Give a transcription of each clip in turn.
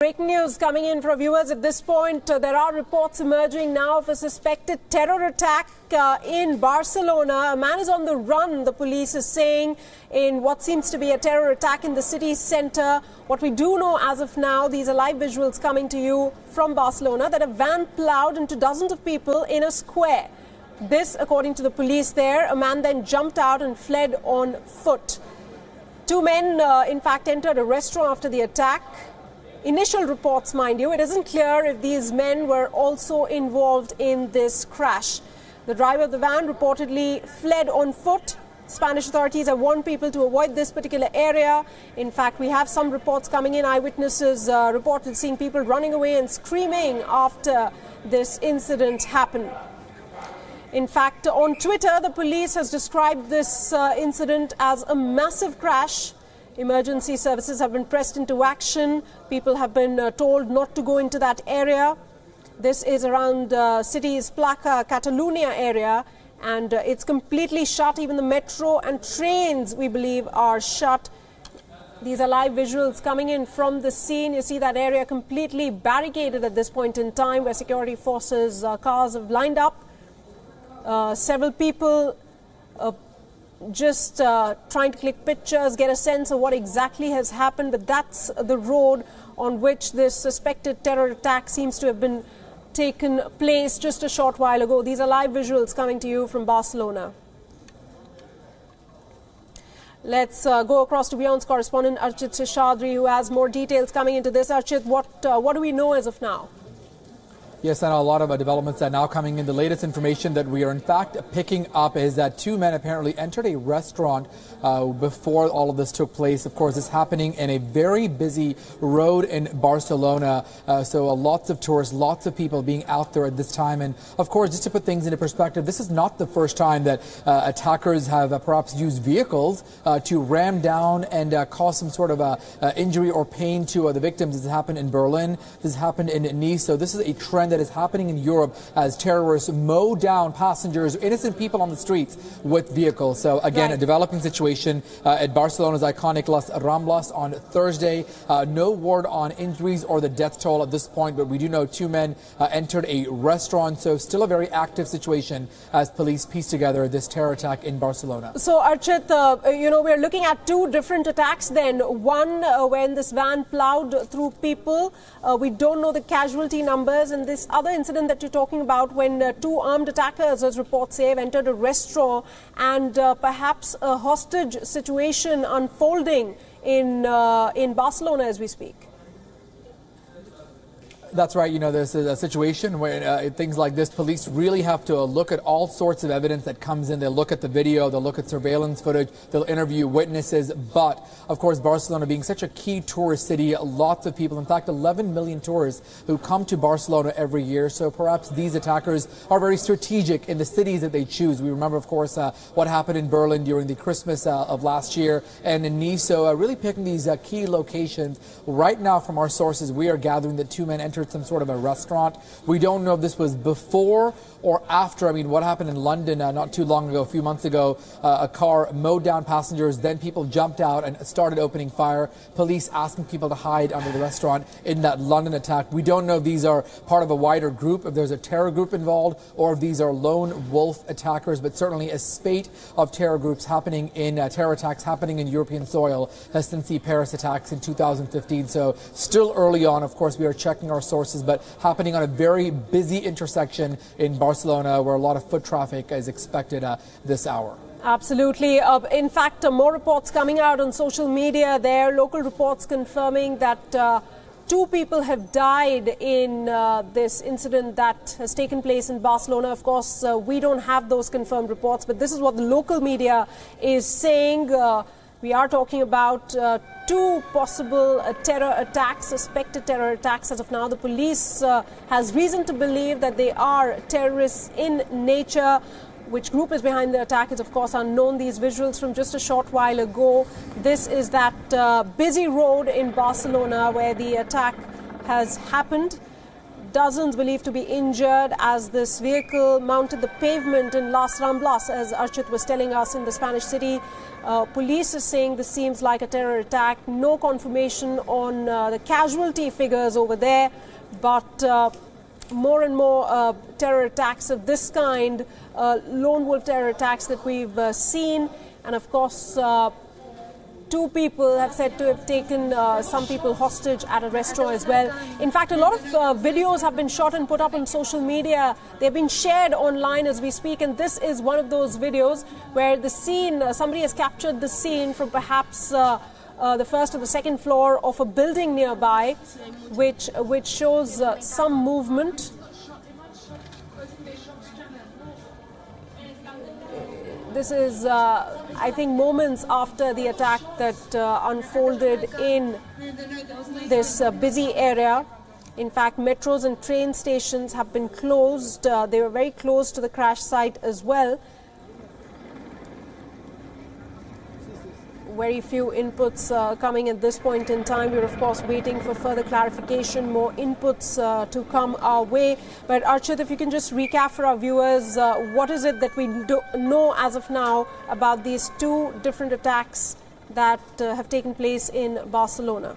Breaking news coming in from viewers at this point. There are reports emerging now of a suspected terror attack in Barcelona. A man is on the run, the police is saying, in what seems to be a terror attack in the city centre. What we do know as of now, these are live visuals coming to you from Barcelona, that a van plowed into dozens of people in a square. This, according to the police there, a man then jumped out and fled on foot. Two men, in fact, entered a restaurant after the attack. Initial reports, mind you, it isn't clear if these men were also involved in this crash. The driver of the van reportedly fled on foot. Spanish authorities have warned people to avoid this particular area. In fact, we have some reports coming in. Eyewitnesses reported seeing people running away and screaming after this incident happened. In fact, on Twitter, the police has described this incident as a massive crash. Emergency services have been pressed into action. People have been told not to go into that area. This is around city's Placa, Catalunya area, and it's completely shut. Even the metro and trains, we believe, are shut. These are live visuals coming in from the scene. You see that area completely barricaded at this point in time, where security forces, cars have lined up. Several people just trying to click pictures, get a sense of what exactly has happened. But that's the road on which this suspected terror attack seems to have been taken place just a short while ago. These are live visuals coming to you from Barcelona. Let's go across to WION's correspondent Archit Seshadri, who has more details coming into this. Archit, what do we know as of now? Yes, and a lot of developments are now coming in. The latest information that we are in fact picking up is that two men apparently entered a restaurant before all of this took place. Of course, it's happening in a very busy road in Barcelona. So lots of tourists, lots of people being out there at this time. And of course, just to put things into perspective, this is not the first time that attackers have perhaps used vehicles to ram down and cause some sort of injury or pain to the victims. This has happened in Berlin. This has happened in Nice. So this is a trend that is happening in Europe as terrorists mow down passengers, innocent people on the streets with vehicles. So again, a developing situation at Barcelona's iconic Las Ramblas on Thursday. No word on injuries or the death toll at this point, but we do know two men entered a restaurant. So still a very active situation as police piece together this terror attack in Barcelona. So Archit, we're looking at two different attacks then. One when this van plowed through people. We don't know the casualty numbers, and this other incident that you're talking about when two armed attackers, as reports say, have entered a restaurant and perhaps a hostage situation unfolding in Barcelona as we speak. That's right. You know, there's a situation where things like this, police really have to look at all sorts of evidence that comes in. They'll look at the video, they'll look at surveillance footage, they'll interview witnesses. But, of course, Barcelona being such a key tourist city, lots of people, in fact, 11 million tourists who come to Barcelona every year. So perhaps these attackers are very strategic in the cities that they choose. We remember, of course, what happened in Berlin during the Christmas of last year and in Nice. So really picking these key locations. Right now, from our sources, we are gathering that two men entered some sort of a restaurant. We don't know if this was before or after. I mean, what happened in London not too long ago, a few months ago, a car mowed down passengers, then people jumped out and started opening fire. Police asking people to hide under the restaurant in that London attack. We don't know if these are part of a wider group, if there's a terror group involved, or if these are lone wolf attackers, but certainly a spate of terror groups happening in terror attacks happening in European soil since the Paris attacks in 2015. So still early on, of course, we are checking our sources, but happening on a very busy intersection in Barcelona where a lot of foot traffic is expected this hour. Absolutely. In fact, more reports coming out on social media there, local reports confirming that two people have died in this incident that has taken place in Barcelona. Of course, we don't have those confirmed reports, but this is what the local media is saying. We are talking about two possible terror attacks, suspected terror attacks. As of now, the police has reason to believe that they are terrorists in nature. Which group is behind the attack is, of course, unknown. These visuals from just a short while ago. This is that busy road in Barcelona where the attack has happened. dozens believed to be injured as this vehicle mounted the pavement in Las Ramblas, as Archit was telling us, in the Spanish city. Police is saying this seems like a terror attack. No confirmation on the casualty figures over there, but more and more terror attacks of this kind, lone wolf terror attacks that we've seen. And of course, 2 people have said to have taken some people hostage at a restaurant as well. In fact, a lot of videos have been shot and put up on social media. They've been shared online as we speak, and this is one of those videos where the scene, somebody has captured the scene from perhaps the first or the second floor of a building nearby, which shows some movement. This is, I think, moments after the attack that unfolded in this busy area. In fact, metros and train stations have been closed. They were very close to the crash site as well. Very few inputs coming at this point in time. We're, of course, waiting for further clarification, more inputs to come our way. But Archit, if you can just recap for our viewers, what is it that we know as of now about these 2 different attacks that have taken place in Barcelona?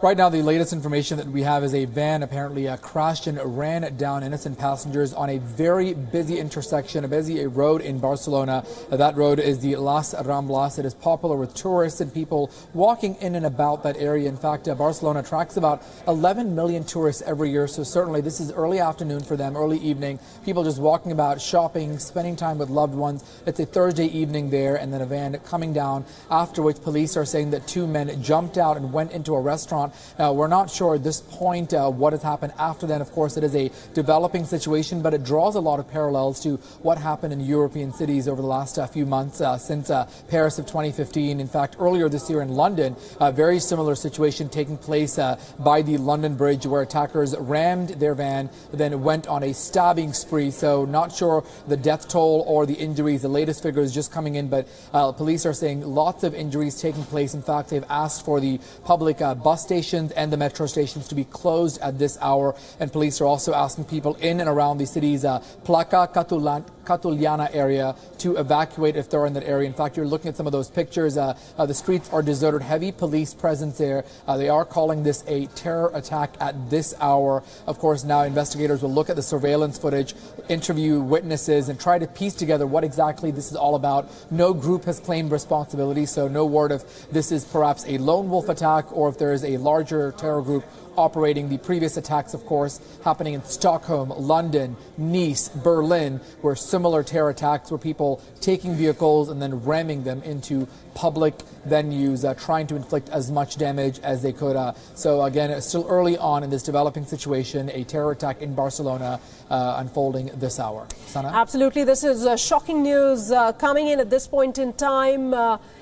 Right now, the latest information that we have is a van apparently crashed and ran down innocent passengers on a very busy intersection, a busy road in Barcelona. That road is the Las Ramblas. It is popular with tourists and people walking in and about that area. In fact, Barcelona attracts about 11 million tourists every year. So certainly this is early afternoon for them, early evening. People just walking about, shopping, spending time with loved ones. It's a Thursday evening there, and then a van coming down, after which police are saying that 2 men jumped out and went into a restaurant. Now, we're not sure at this point what has happened after then. Of course, it is a developing situation, but it draws a lot of parallels to what happened in European cities over the last few months since Paris of 2015. In fact, earlier this year in London, a very similar situation taking place by the London Bridge, where attackers rammed their van, then went on a stabbing spree. So not sure the death toll or the injuries. The latest figure is just coming in, but police are saying lots of injuries taking place. In fact, they've asked for the public bus stations and the metro stations to be closed at this hour. And police are also asking people in and around the city's Placa Catullana area to evacuate if they're in that area. In fact, you're looking at some of those pictures. The streets are deserted, heavy police presence there. They are calling this a terror attack at this hour. Of course, now investigators will look at the surveillance footage, interview witnesses, and try to piece together what exactly this is all about. No group has claimed responsibility, so no word if this is perhaps a lone wolf attack or if there is a larger terror group operating. The previous attacks, of course, happening in Stockholm, London, Nice, Berlin, were similar terror attacks where people taking vehicles and then ramming them into public venues, trying to inflict as much damage as they could. So again, it's still early on in this developing situation, a terror attack in Barcelona unfolding this hour. Sana? Absolutely. This is shocking news coming in at this point in time.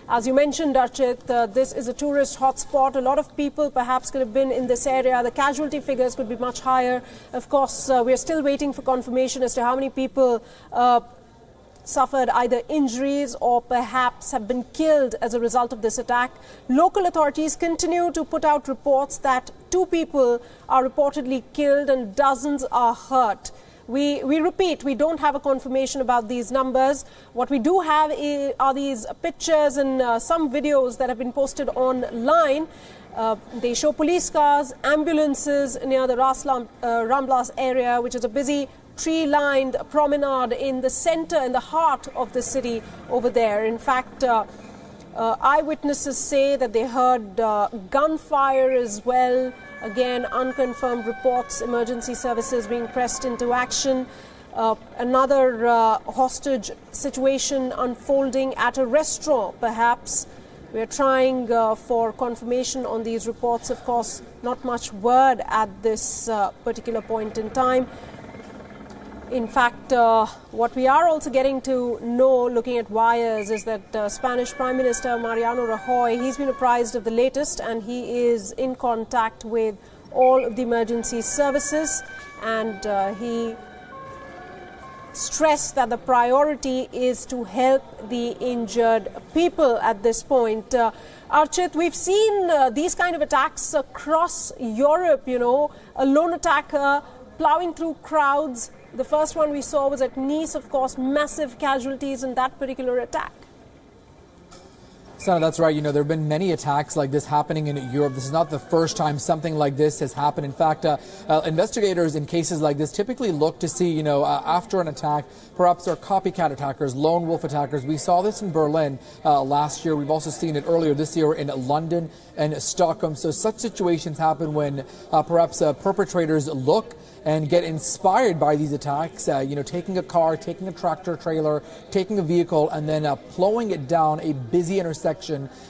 As you mentioned, Archit, this is a tourist hotspot. A lot of people perhaps could have been in this area. The casualty figures could be much higher. Of course, we are still waiting for confirmation as to how many people suffered either injuries or perhaps have been killed as a result of this attack. Local authorities continue to put out reports that 2 people are reportedly killed and dozens are hurt. We repeat, we don't have a confirmation about these numbers. What we do have are these pictures and some videos that have been posted online. They show police cars, ambulances near the Las Ramblas area, which is a busy tree-lined promenade in the center, in the heart of the city over there. In fact, eyewitnesses say that they heard gunfire as well. Again, unconfirmed reports, emergency services being pressed into action. Another hostage situation unfolding at a restaurant, perhaps. We are trying for confirmation on these reports. Of course, not much word at this particular point in time. In fact, what we are also getting to know, looking at wires, is that Spanish Prime Minister Mariano Rajoy, he's been apprised of the latest and he is in contact with all of the emergency services, and he stressed that the priority is to help the injured people at this point. Archit, we've seen these kind of attacks across Europe, you know, a lone attacker plowing through crowds. The first one we saw was at Nice, of course, massive casualties in that particular attack. Sana, that's right. You know, there have been many attacks like this happening in Europe. This is not the first time something like this has happened. In fact, investigators in cases like this typically look to see, you know, after an attack, perhaps there are copycat attackers, lone wolf attackers. We saw this in Berlin last year. We've also seen it earlier this year in London and Stockholm. So such situations happen when perhaps perpetrators look and get inspired by these attacks, you know, taking a car, taking a tractor trailer, taking a vehicle, and then plowing it down a busy intersection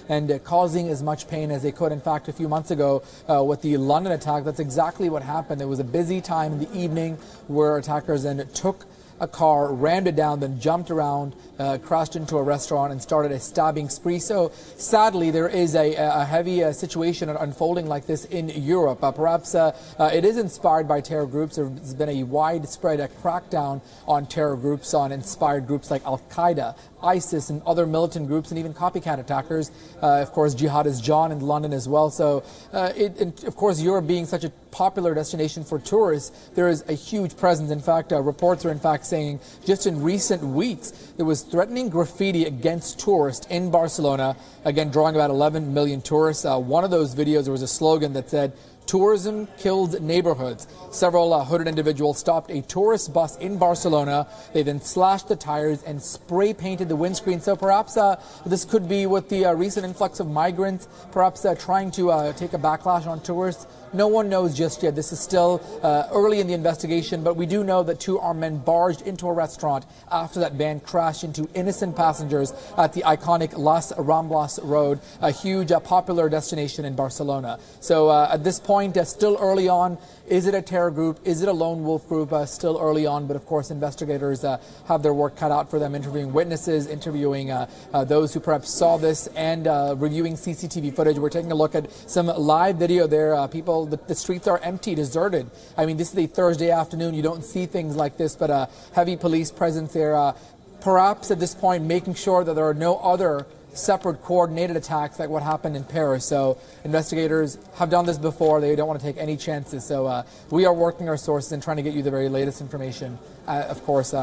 and causing as much pain as they could. In fact, a few months ago with the London attack, that's exactly what happened. There was a busy time in the evening where attackers then took a car, rammed it down, then jumped around, crashed into a restaurant and started a stabbing spree. So sadly, there is a heavy situation unfolding like this in Europe. Perhaps it is inspired by terror groups. There's been a widespread crackdown on terror groups, on inspired groups like Al-Qaeda, ISIS and other militant groups, and even copycat attackers. Of course, Jihadist John in London as well. So of course, Europe being such a popular destination for tourists, there is a huge presence. In fact, reports are in fact saying just in recent weeks, there was threatening graffiti against tourists in Barcelona, again, drawing about 11 million tourists. One of those videos, there was a slogan that said, "Tourism kills neighborhoods." Several hooded individuals stopped a tourist bus in Barcelona. They then slashed the tires and spray painted the windscreen. So perhaps this could be with the recent influx of migrants, perhaps trying to take a backlash on tourists. No one knows just yet. This is still early in the investigation, but we do know that two armed men barged into a restaurant after that van crashed into innocent passengers at the iconic Las Ramblas road, a huge popular destination in Barcelona. So at this point, still early on. Is it a terror group? Is it a lone wolf group? Still early on, but of course investigators have their work cut out for them, interviewing witnesses, interviewing those who perhaps saw this, and reviewing CCTV footage. We're taking a look at some live video there. The streets are empty, deserted. I mean, this is a Thursday afternoon. You don't see things like this, but heavy police presence there. Perhaps at this point making sure that there are no other separate coordinated attacks like what happened in Paris. So investigators have done this before. They don't want to take any chances. So we are working our sources and trying to get you the very latest information. Of course,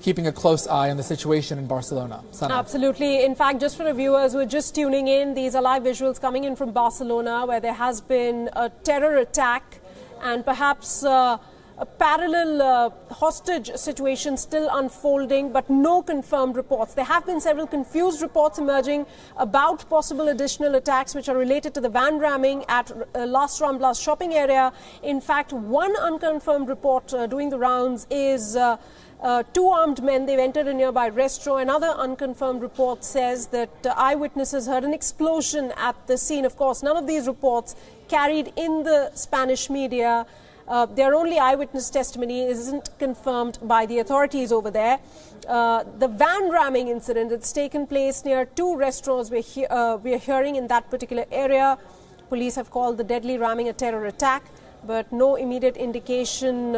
keeping a close eye on the situation in Barcelona. Sana. Absolutely. In fact, just for the viewers who are just tuning in, these are live visuals coming in from Barcelona, where there has been a terror attack and perhaps a parallel hostage situation still unfolding, but no confirmed reports. There have been several confused reports emerging about possible additional attacks which are related to the van ramming at Las Ramblas shopping area. In fact, one unconfirmed report doing the rounds is two armed men. They've entered a nearby restaurant. Another unconfirmed report says that eyewitnesses heard an explosion at the scene. Of course, none of these reports carried in the Spanish media. Their only eyewitness testimony isn't confirmed by the authorities over there. The van ramming incident that's taken place near two restaurants we're hearing in that particular area. Police have called the deadly ramming a terror attack, but no immediate indication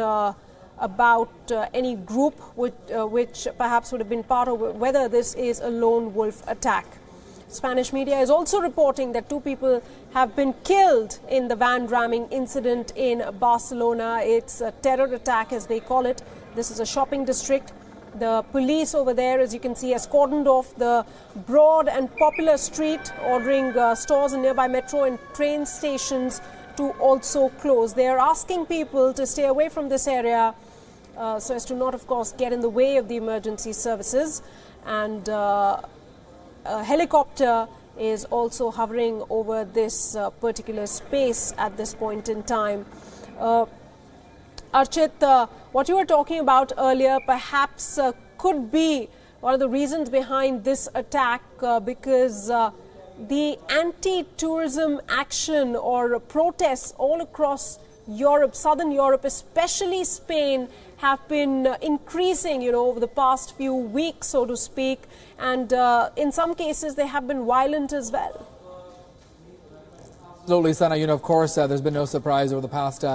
about any group which perhaps would have been part of whether this is a lone wolf attack. Spanish media is also reporting that two people have been killed in the van ramming incident in Barcelona. It's a terror attack, as they call it. This is a shopping district. The police over there, as you can see, has cordoned off the broad and popular street, ordering stores and nearby metro and train stations to also close. They are asking people to stay away from this area so as to not, of course, get in the way of the emergency services. And a helicopter is also hovering over this particular space at this point in time. Archit, what you were talking about earlier perhaps could be one of the reasons behind this attack because the anti-tourism action or protests all across Europe, southern Europe, especially Spain, have been increasing, over the past few weeks, so to speak. And in some cases, they have been violent as well. Absolutely, Sana. Of course, there's been no surprise over the past,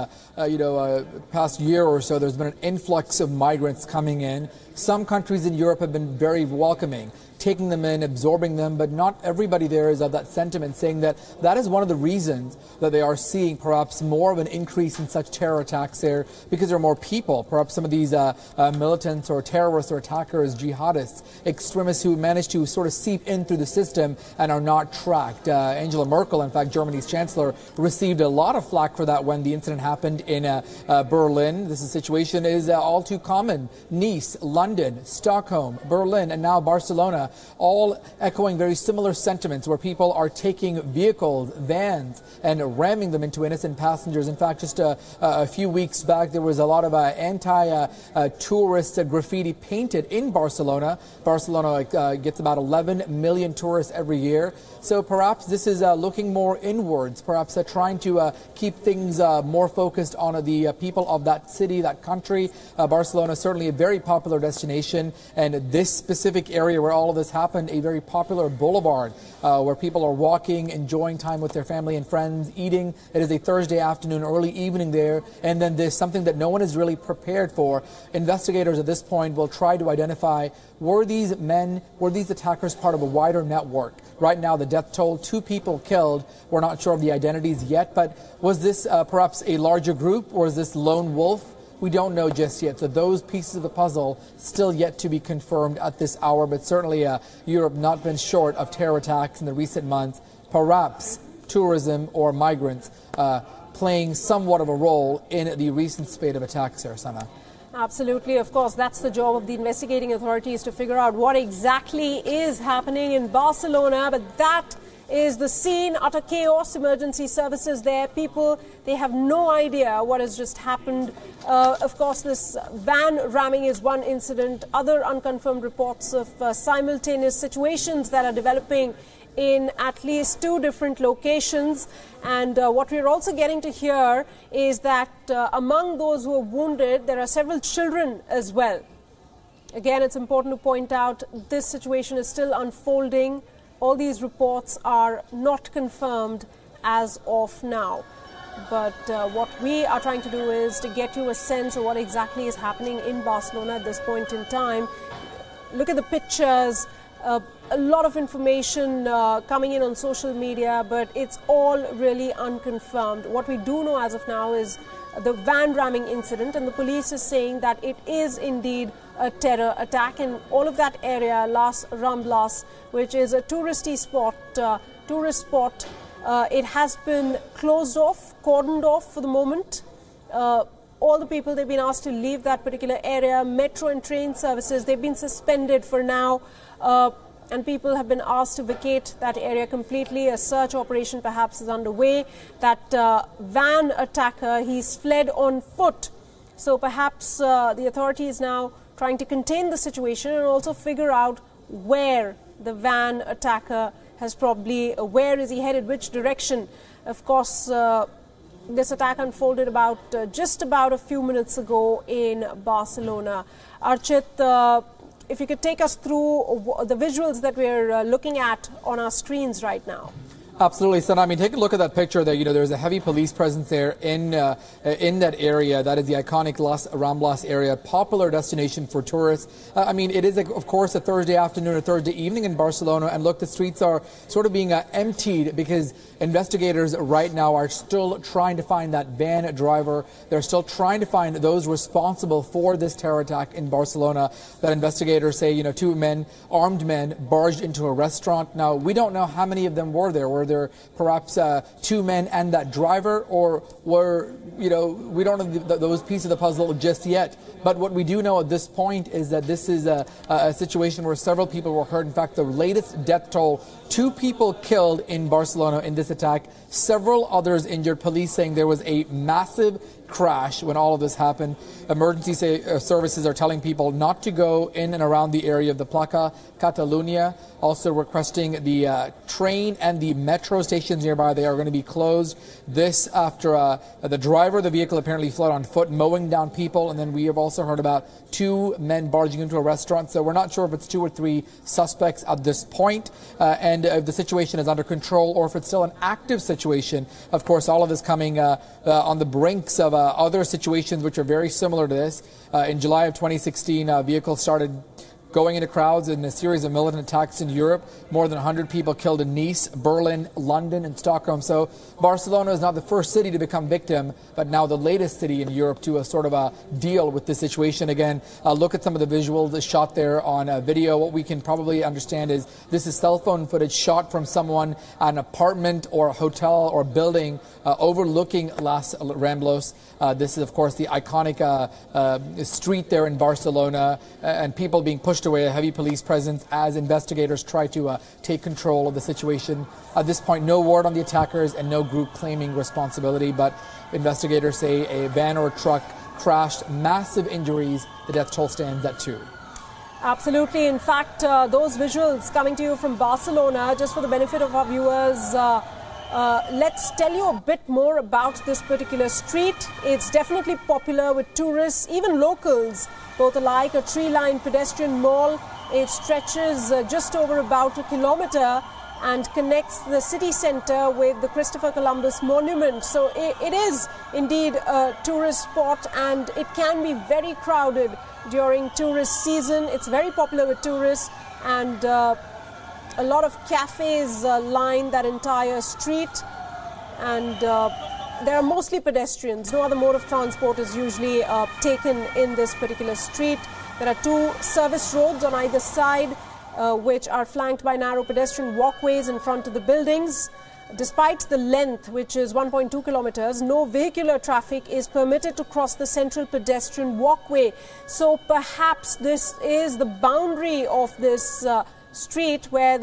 past year or so. There's been an influx of migrants coming in. Some countries in Europe have been very welcoming, taking them in, absorbing them, but not everybody there is of that sentiment, saying that that is one of the reasons that they are seeing perhaps more of an increase in such terror attacks there, because there are more people. Perhaps some of these militants or terrorists or attackers, jihadists, extremists who manage to sort of seep in through the system and are not tracked. Angela Merkel, in fact, Germany's chancellor, received a lot of flack for that when the incident happened in Berlin. This situation is all too common. Nice, London, Stockholm, Berlin, and now Barcelona, all echoing very similar sentiments where people are taking vehicles, vans, and ramming them into innocent passengers. In fact, just a few weeks back, there was a lot of anti-tourist graffiti painted in Barcelona. Barcelona gets about 11 million tourists every year. So perhaps this is looking more inwards, perhaps trying to keep things more focused on the people of that city, that country. Barcelona is certainly a very popular destination, and this specific area where all of this happened, a very popular boulevard where people are walking, enjoying time with their family and friends, eating. It is a Thursday afternoon, early evening there, and then there's something that no one is really prepared for. Investigators at this point will try to identify, were these attackers part of a wider network? Right now, the death toll, 2 people killed. We're not sure of the identities yet, but was this perhaps a larger group, or is this lone wolf? We don't know just yet. So those pieces of the puzzle still yet to be confirmed at this hour, but certainly Europe not been short of terror attacks in the recent months. Perhaps tourism or migrants playing somewhat of a role in the recent spate of attacks here, Sana. Absolutely. Of course, that's the job of the investigating authorities, to figure out what exactly is happening in Barcelona. But that is the scene, utter chaos, emergency services there. People, they have no idea what has just happened. Of course, this van ramming is one incident. Other unconfirmed reports of simultaneous situations that are developing in at least 2 different locations. And what we're also getting to hear is that among those who are wounded, there are several children as well. Again, it's important to point out this situation is still unfolding. All these reports are not confirmed as of now. But what we are trying to do is to get you a sense of what exactly is happening in Barcelona at this point in time. Look at the pictures. A lot of information coming in on social media, but it's all really unconfirmed. What we do know as of now is the van ramming incident, and the police is saying that it is indeed a terror attack in all of that area, Las Ramblas, which is a tourist spot. It has been closed off, cordoned off for the moment. All the people, they've been asked to leave that particular area. Metro and train services, they've been suspended for now. And people have been asked to vacate that area completely. A search operation perhaps is underway. That van attacker, he's fled on foot. So perhaps the authorities now trying to contain the situation and also figure out where the van attacker has probably, where is he headed, which direction. Of course, this attack unfolded just about a few minutes ago in Barcelona. Archit, if you could take us through the visuals that we're looking at on our screens right now. Absolutely, Sana. I mean, take a look at that picture there. There's a heavy police presence there in that area. That is the iconic Las Ramblas area, popular destination for tourists. I mean, it is, of course, a Thursday afternoon or Thursday evening in Barcelona. And look, the streets are sort of being emptied because investigators right now are still trying to find that van driver. They're still trying to find those responsible for this terror attack in Barcelona. That investigators say, 2 armed men, barged into a restaurant. Now, we don't know how many of them were there. Were there perhaps 2 men and that driver, or we don't know those pieces of the puzzle just yet. But what we do know at this point is that this is a situation where several people were hurt. In fact, the latest death toll, 2 people killed in Barcelona in this attack, several others injured. Police saying there was a massive crash when all of this happened. Emergency services are telling people not to go in and around the area of the Placa Catalunya, also requesting the train and the metro metro stations nearby. They are going to be closed. This after the driver of the vehicle apparently fled on foot, mowing down people. And then we have also heard about 2 men barging into a restaurant. So we're not sure if it's 2 or 3 suspects at this point, and if the situation is under control or if it's still an active situation. Of course, all of this coming on the brinks of other situations which are very similar to this. In July of 2016, vehicles started going into crowds in a series of militant attacks in Europe. More than 100 people killed in Nice, Berlin, London, and Stockholm. So Barcelona is not the first city to become victim, but now the latest city in Europe to deal with this situation. Again, look at some of the visuals shot there on video. What we can probably understand is this is cell phone footage shot from someone at an apartment or a hotel or building overlooking Las Ramblas. This is, of course, the iconic street there in Barcelona, and people being pushed away, a heavy police presence as investigators try to take control of the situation. At this point, no word on the attackers and no group claiming responsibility, but investigators say a van or a truck crashed, massive injuries. The death toll stands at 2. Absolutely. In fact, those visuals coming to you from Barcelona, just for the benefit of our viewers, let's tell you a bit more about this particular street. It's definitely popular with tourists, even locals, both alike. A tree-lined pedestrian mall. It stretches just over about 1 kilometer and connects the city centre with the Christopher Columbus Monument. So it is indeed a tourist spot, and it can be very crowded during tourist season. It's very popular with tourists, and a lot of cafes line that entire street, and there are mostly pedestrians. No other mode of transport is usually taken in this particular street. There are 2 service roads on either side, which are flanked by narrow pedestrian walkways in front of the buildings. Despite the length, which is 1.2 kilometers, no vehicular traffic is permitted to cross the central pedestrian walkway. So perhaps this is the boundary of this street where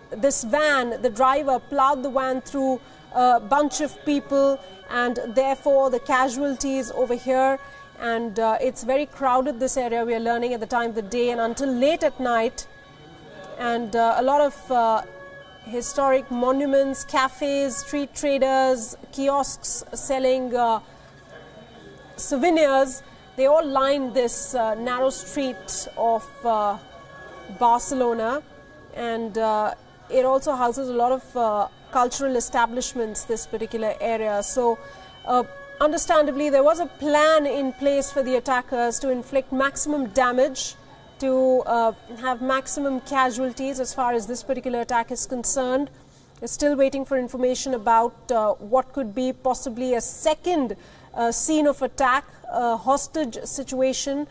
this van, the driver plowed the van through a bunch of people, and therefore the casualties over here. And it's very crowded, this area, we are learning, at the time of the day and until late at night. And a lot of historic monuments, cafes, street traders, kiosks selling souvenirs, they all line this narrow street of Barcelona, and it also houses a lot of cultural establishments, this particular area. So understandably, there was a plan in place for the attackers to inflict maximum damage, to have maximum casualties as far as this particular attack is concerned. We're still waiting for information about what could be possibly a second scene of attack, a hostage situation.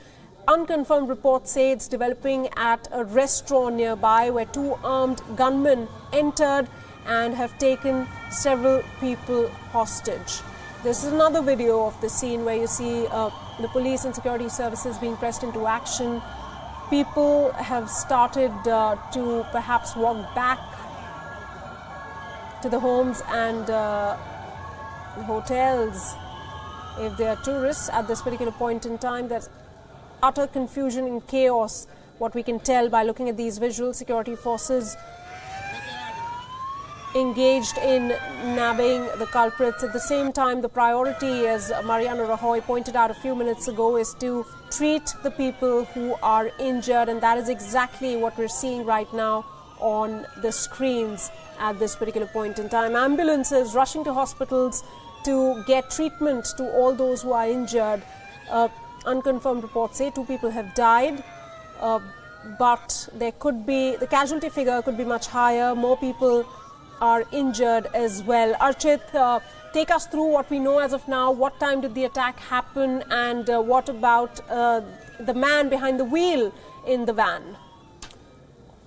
Unconfirmed reports say it's developing at a restaurant nearby where 2 armed gunmen entered and have taken several people hostage. This is another video of the scene where you see the police and security services being pressed into action. People have started to perhaps walk back to the homes and the hotels if they are tourists at this particular point in time. There's utter confusion and chaos, what we can tell by looking at these visuals. Security forces engaged in nabbing the culprits. At the same time, the priority, as Mariano Rajoy pointed out a few minutes ago, is to treat the people who are injured, and that is exactly what we're seeing right now on the screens at this particular point in time. Ambulances rushing to hospitals to get treatment to all those who are injured. Unconfirmed reports say 2 people have died, but there could be, the casualty figure could be much higher. More people are injured as well. Archit, take us through what we know as of now. What time did the attack happen, and what about the man behind the wheel in the van?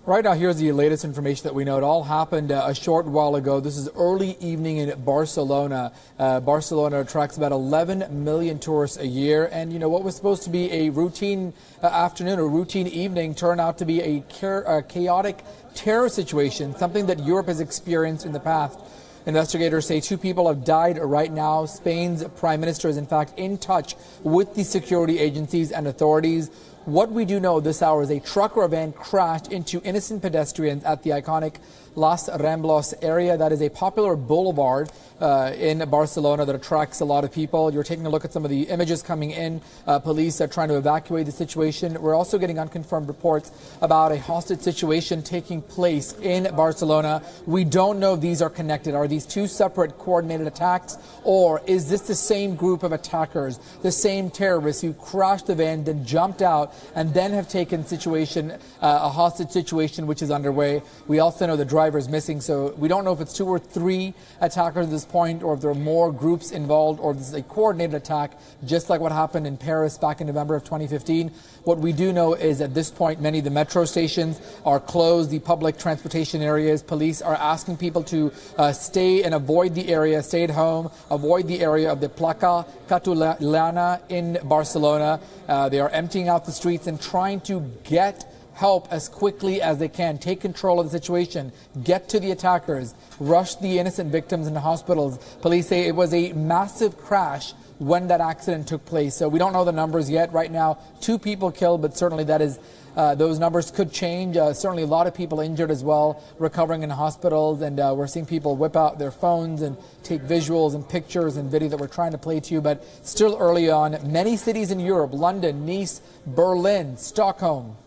Right now, here's the latest information that we know. It all happened a short while ago. This is early evening in Barcelona. Barcelona attracts about 11 million tourists a year. And, you know, what was supposed to be a routine afternoon or routine evening turned out to be a chaotic terror situation, something that Europe has experienced in the past. Investigators say 2 people have died right now. Spain's prime minister is, in fact, in touch with the security agencies and authorities. What we do know this hour is a truck or a van crashed into innocent pedestrians at the iconic Las Ramblas area. That is a popular boulevard in Barcelona that attracts a lot of people. You're taking a look at some of the images coming in. Police are trying to evacuate the situation. We're also getting unconfirmed reports about a hostage situation taking place in Barcelona. We don't know if these are connected. Are these two separate coordinated attacks, or is this the same group of attackers, the same terrorists who crashed the van, then jumped out, and then have taken a hostage situation which is underway? We also know the driver is missing, so we don't know if it's 2 or 3 attackers at this point, or if there are more groups involved, or if this is a coordinated attack, just like what happened in Paris back in November of 2015. What we do know is at this point, many of the metro stations are closed, the public transportation areas. Police are asking people to stay and avoid the area, stay at home, avoid the area of the Plaça Catalana in Barcelona. They are emptying out the streets and trying to get help as quickly as they can, take control of the situation, get to the attackers, rush the innocent victims into hospitals. Police say it was a massive crash when that accident took place. So we don't know the numbers yet. Right now, 2 people killed, but certainly that is those numbers could change. Certainly a lot of people injured as well, recovering in hospitals, and we're seeing people whip out their phones and take visuals and pictures and video that we're trying to play to you, but still early on. Many cities in Europe, London, Nice, Berlin, Stockholm,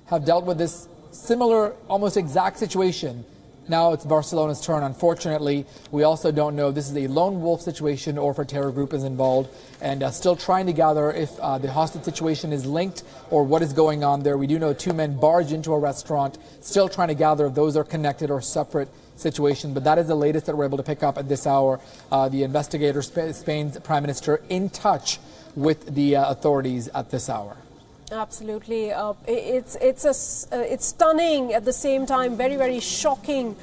have dealt with this similar, almost exact situation. Now it's Barcelona's turn. Unfortunately, we also don't know if this is a lone wolf situation or if a terror group is involved, and still trying to gather if the hostage situation is linked or what is going on there. We do know 2 men barged into a restaurant, still trying to gather if those are connected or separate situations, but that is the latest that we're able to pick up at this hour. The investigator, Spain's Prime Minister, in touch with the authorities at this hour. Absolutely. It's stunning, at the same time very, very shocking.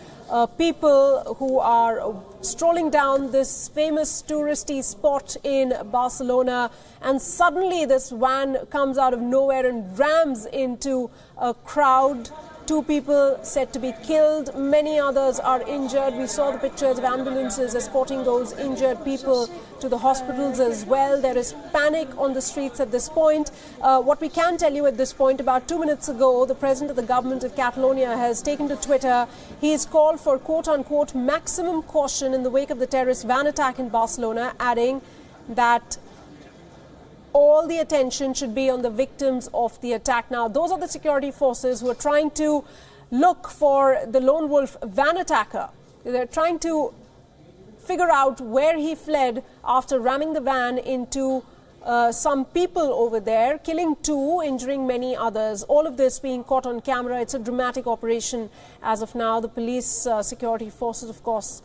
People who are strolling down this famous touristy spot in Barcelona, and suddenly this van comes out of nowhere and rams into a crowd. 2 people said to be killed, many others are injured. We saw the pictures of ambulances escorting those injured people to the hospitals as well. There is panic on the streets at this point. What we can tell you at this point, about 2 minutes ago, the president of the government of Catalonia has taken to Twitter. He has called for quote-unquote maximum caution in the wake of the terrorist van attack in Barcelona, adding that all the attention should be on the victims of the attack. Now, those are the security forces who are trying to look for the lone wolf van attacker. They're trying to figure out where he fled after ramming the van into some people over there, killing 2, injuring many others. All of this being caught on camera. It's a dramatic operation as of now. The police security forces, of course,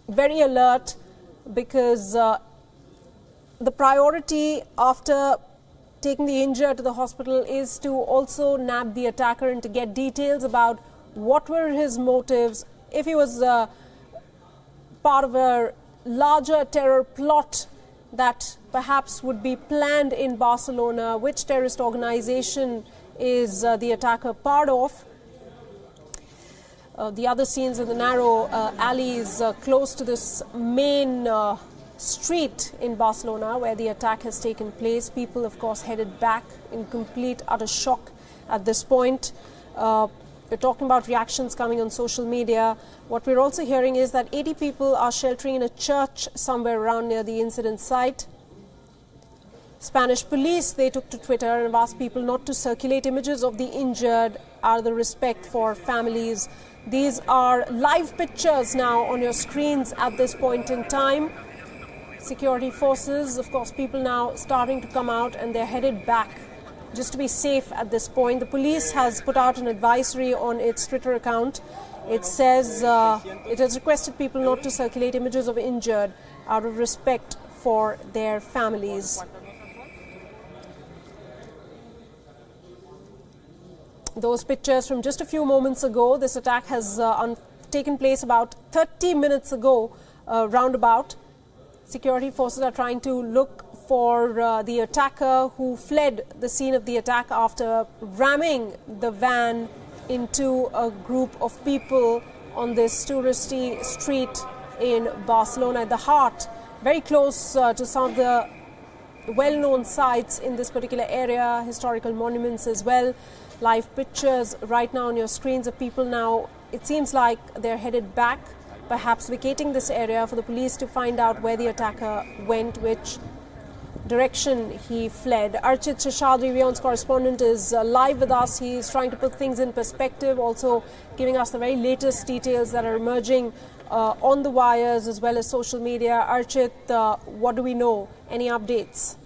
very alert, because the priority after taking the injured to the hospital is to also nab the attacker and to get details about what were his motives, if he was part of a larger terror plot that perhaps would be planned in Barcelona, which terrorist organization is the attacker part of. The other scenes in the narrow alleys close to this main street in Barcelona where the attack has taken place. People, of course, headed back in complete utter shock at this point. We're talking about reactions coming on social media. What we're also hearing is that 80 people are sheltering in a church somewhere around near the incident site. Spanish police, they took to Twitter and asked people not to circulate images of the injured out of the respect for families. These are live pictures now on your screens at this point in time. Security forces, of course, people now starting to come out, and they're headed back just to be safe at this point. The police has put out an advisory on its Twitter account. It says it has requested people not to circulate images of injured out of respect for their families. Those pictures from just a few moments ago. This attack has taken place about 30 minutes ago, roundabout. Security forces are trying to look for the attacker who fled the scene of the attack after ramming the van into a group of people on this touristy street in Barcelona, at the heart, very close to some of the well-known sites in this particular area, historical monuments as well. Live pictures right now on your screens of people now, it seems like they're headed back, perhaps vacating this area for the police to find out where the attacker went, which direction he fled. Archit Shashadri, WION's correspondent, is live with us. He's trying to put things in perspective, also giving us the very latest details that are emerging on the wires as well as social media. Archit, what do we know? Any updates?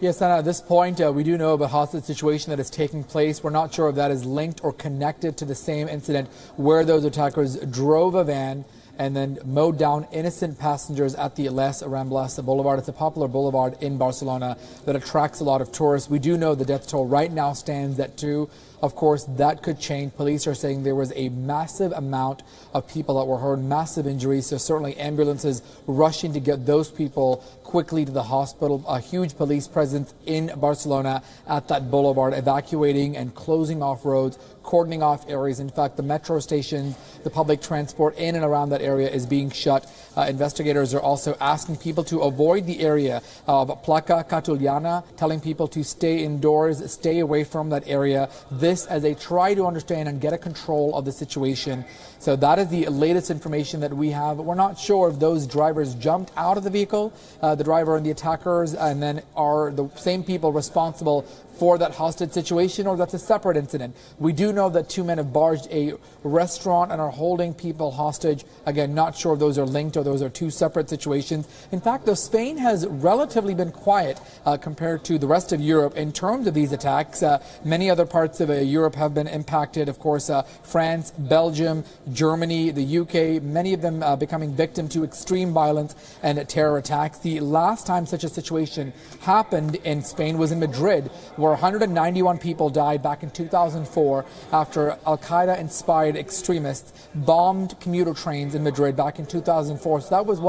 Yes, Anna, at this point, we do know of a hostage situation that is taking place. We're not sure if that is linked or connected to the same incident where those attackers drove a van and then mowed down innocent passengers at the Las Ramblas boulevard. It's a popular boulevard in Barcelona that attracts a lot of tourists. We do know the death toll right now stands at 2. Of course, that could change. Police are saying there was a massive amount of people that were hurt, massive injuries. So certainly ambulances rushing to get those people quickly to the hospital. A huge police presence in Barcelona at that boulevard, evacuating and closing off roads, cordoning off areas. In fact, the metro stations, the public transport in and around that area is being shut. Investigators are also asking people to avoid the area of Placa Catalunya, telling people to stay indoors, stay away from that area. This as they try to understand and get a control of the situation. So that is the latest information that we have. We're not sure if those drivers jumped out of the vehicle, the driver and the attackers, and then are the same people responsible for that hostage situation, or that's a separate incident. We do know that 2 men have barged a restaurant and are holding people hostage. Again, not sure if those are linked or those are 2 separate situations. In fact, though, Spain has relatively been quiet compared to the rest of Europe in terms of these attacks. Many other parts of Europe have been impacted. Of course, France, Belgium, Germany, the UK, many of them becoming victim to extreme violence and terror attacks. The last time such a situation happened in Spain was in Madrid, where 191 people died back in 2004 after Al-Qaeda-inspired extremists bombed commuter trains in Madrid back in 2004. So that was,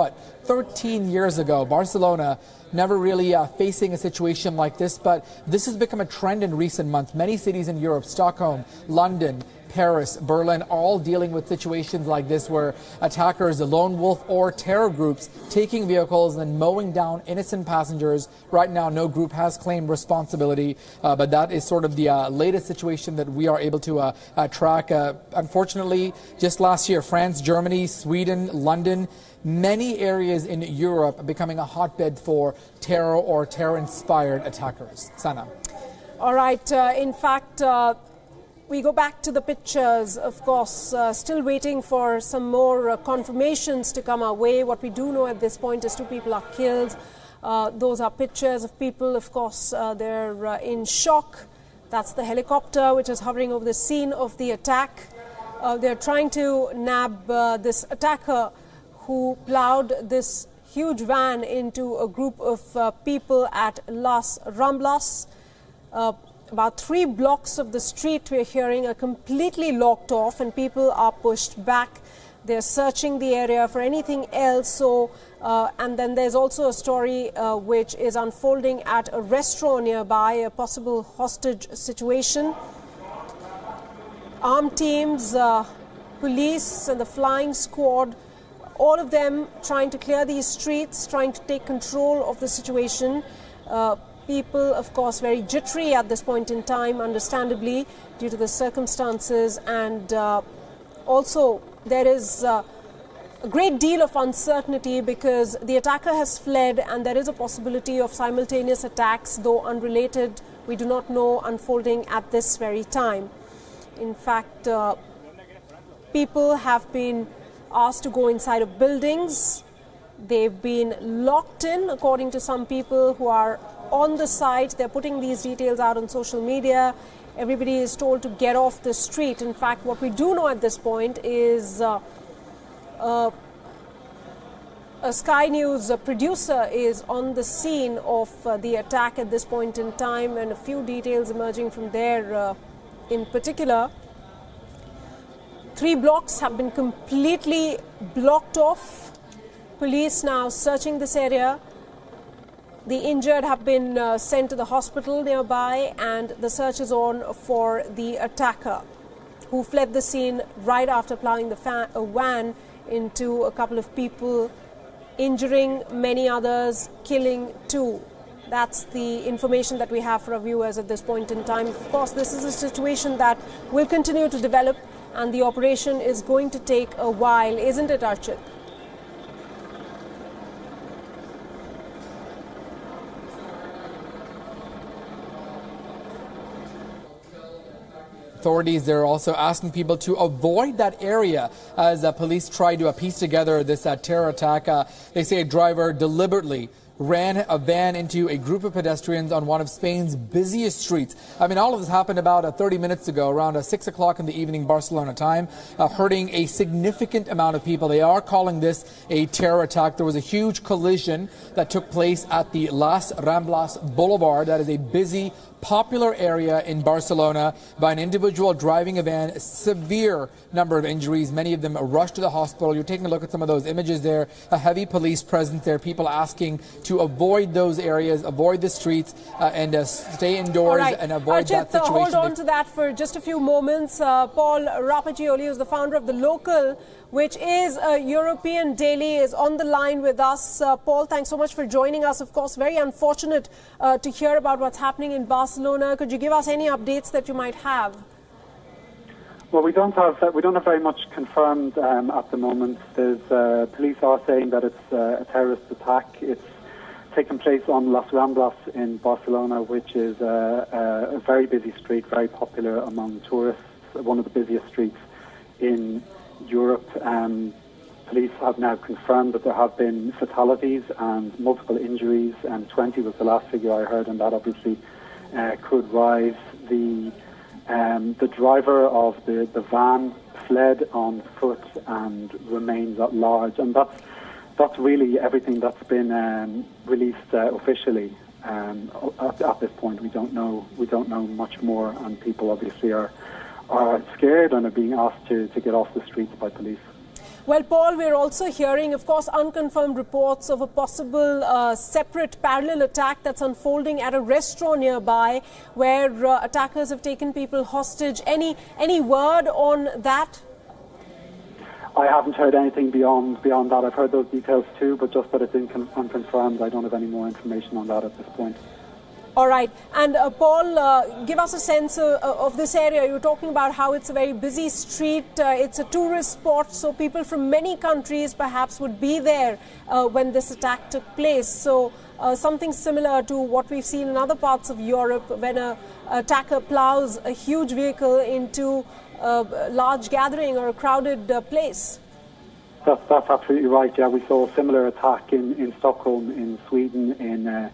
13 years ago. Barcelona never really facing a situation like this, but this has become a trend in recent months. Many cities in Europe, Stockholm, London, Paris, Berlin, all dealing with situations like this where attackers, the lone wolf or terror groups, taking vehicles and mowing down innocent passengers. Right now, no group has claimed responsibility, but that is sort of the latest situation that we are able to track. Unfortunately, just last year, France, Germany, Sweden, London, many areas in Europe becoming a hotbed for terror or terror-inspired attackers. Sana. All right. In fact, we go back to the pictures, of course, still waiting for some more confirmations to come our way. What we do know at this point is 2 people are killed. Those are pictures of people, of course, they're in shock. That's the helicopter which is hovering over the scene of the attack. They're trying to nab this attacker who plowed this huge van into a group of people at Las Ramblas. About 3 blocks of the street, we're hearing, are completely locked off and people are pushed back. They're searching the area for anything else. So, and then there's also a story which is unfolding at a restaurant nearby, a possible hostage situation. Armed teams, police and the flying squad, all of them trying to clear these streets, trying to take control of the situation. People, of course, very jittery at this point in time, understandably, due to the circumstances. And also, there is a great deal of uncertainty because the attacker has fled and there is a possibility of simultaneous attacks, though unrelated, we do not know, unfolding at this very time. In fact, people have been asked to go inside of buildings. They've been locked in, according to some people who are on the site. They're putting these details out on social media. Everybody is told to get off the street. In fact, what we do know at this point is a Sky News producer is on the scene of the attack at this point in time, and a few details emerging from there. In particular, 3 blocks have been completely blocked off. Police now searching this area. The injured have been sent to the hospital nearby, and the search is on for the attacker who fled the scene right after plowing the van into a couple of people, injuring many others, killing 2. That's the information that we have for our viewers at this point in time. Of course, this is a situation that will continue to develop, and the operation is going to take a while, isn't it, Archit? Authorities, they're also asking people to avoid that area as police try to piece together this terror attack. They say a driver deliberately ran a van into a group of pedestrians on one of Spain's busiest streets. I mean, all of this happened about 30 minutes ago, around 6 o'clock in the evening, Barcelona time, hurting a significant amount of people. They are calling this a terror attack. There was a huge collision that took place at the Las Ramblas Boulevard. That is a busy, popular area in Barcelona, by an individual driving a van. Severe number of injuries, many of them rushed to the hospital. You're taking a look at some of those images there. A heavy police presence there, people asking to avoid those areas, avoid the streets, and stay indoors and avoid that situation. Hold on to that for just a few moments. Paul Rapagioli, who's the founder of The Local, which is a European daily, is on the line with us. Paul, thanks so much for joining us. Of course, very unfortunate to hear about what's happening in Barcelona. Could you give us any updates that you might have? Well, we don't have very much confirmed at the moment. There's police are saying that it's a terrorist attack. It's taken place on Las Ramblas in Barcelona, which is a very busy street, very popular among tourists, one of the busiest streets in Europe. Police have now confirmed that there have been fatalities and multiple injuries, and 20 was the last figure I heard, and that obviously could rise. The driver of the van fled on foot and remains at large, and that's really everything that's been released officially. At this point, we don't know much more, and people obviously are scared and are being asked to get off the streets by police. Well, Paul, we're also hearing, of course, unconfirmed reports of a possible separate parallel attack that's unfolding at a restaurant nearby, where attackers have taken people hostage. Any word on that? I haven't heard anything beyond that. I've heard those details too, but just that it's unconfirmed. I don't have any more information on that at this point. All right. And Paul, give us a sense of this area. You were talking about how it's a very busy street. It's a tourist spot, so people from many countries perhaps would be there when this attack took place. So something similar to what we've seen in other parts of Europe, when an attacker plows a huge vehicle into a large gathering or a crowded place. That's absolutely right. Yeah, we saw a similar attack in Stockholm, in Sweden, in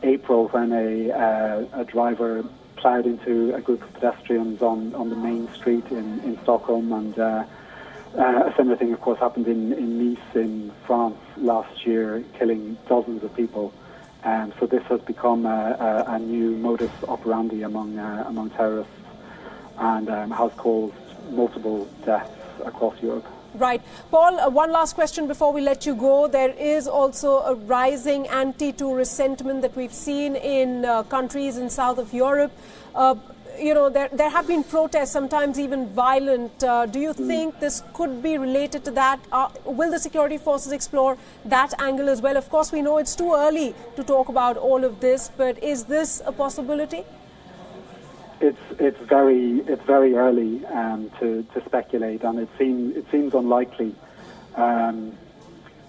April, when a driver plowed into a group of pedestrians on the main street in Stockholm, and a similar thing, of course, happened in Nice in France last year, killing dozens of people. So this has become a new modus operandi among terrorists, and has caused multiple deaths across Europe. Right. Paul, one last question before we let you go. There is also a rising anti-tourist sentiment that we've seen in countries in south of Europe. There have been protests, sometimes even violent. Do you think this could be related to that? Will the security forces explore that angle as well? Of course, we know it's too early to talk about all of this, but is this a possibility? It's very early to speculate, and it seems unlikely,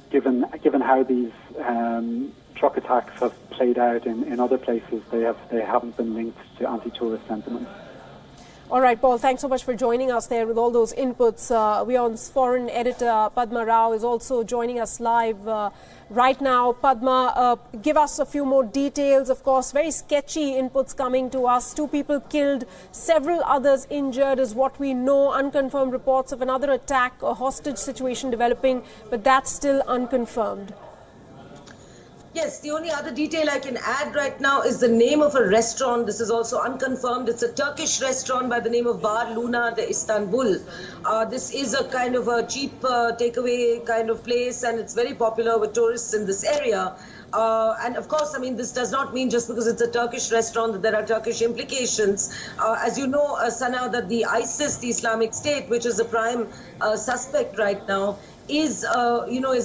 given how these truck attacks have played out in other places. They haven't been linked to anti-tourist sentiment. All right, Paul, thanks so much for joining us there with all those inputs. WION's foreign editor Padma Rao is also joining us live right now. Padma, give us a few more details. Of course, very sketchy inputs coming to us. 2 people killed, several others injured is what we know. Unconfirmed reports of another attack, a hostage situation developing, but that's still unconfirmed. Yes, the only other detail I can add right now is the name of a restaurant. This is also unconfirmed. It's a Turkish restaurant by the name of Bar Luna de Istanbul. This is a kind of a cheap takeaway kind of place, and it's very popular with tourists in this area. And of course, I mean, this does not mean just because it's a Turkish restaurant that there are Turkish implications. As you know, Sana, that the ISIS, the Islamic State, which is the prime suspect right now, is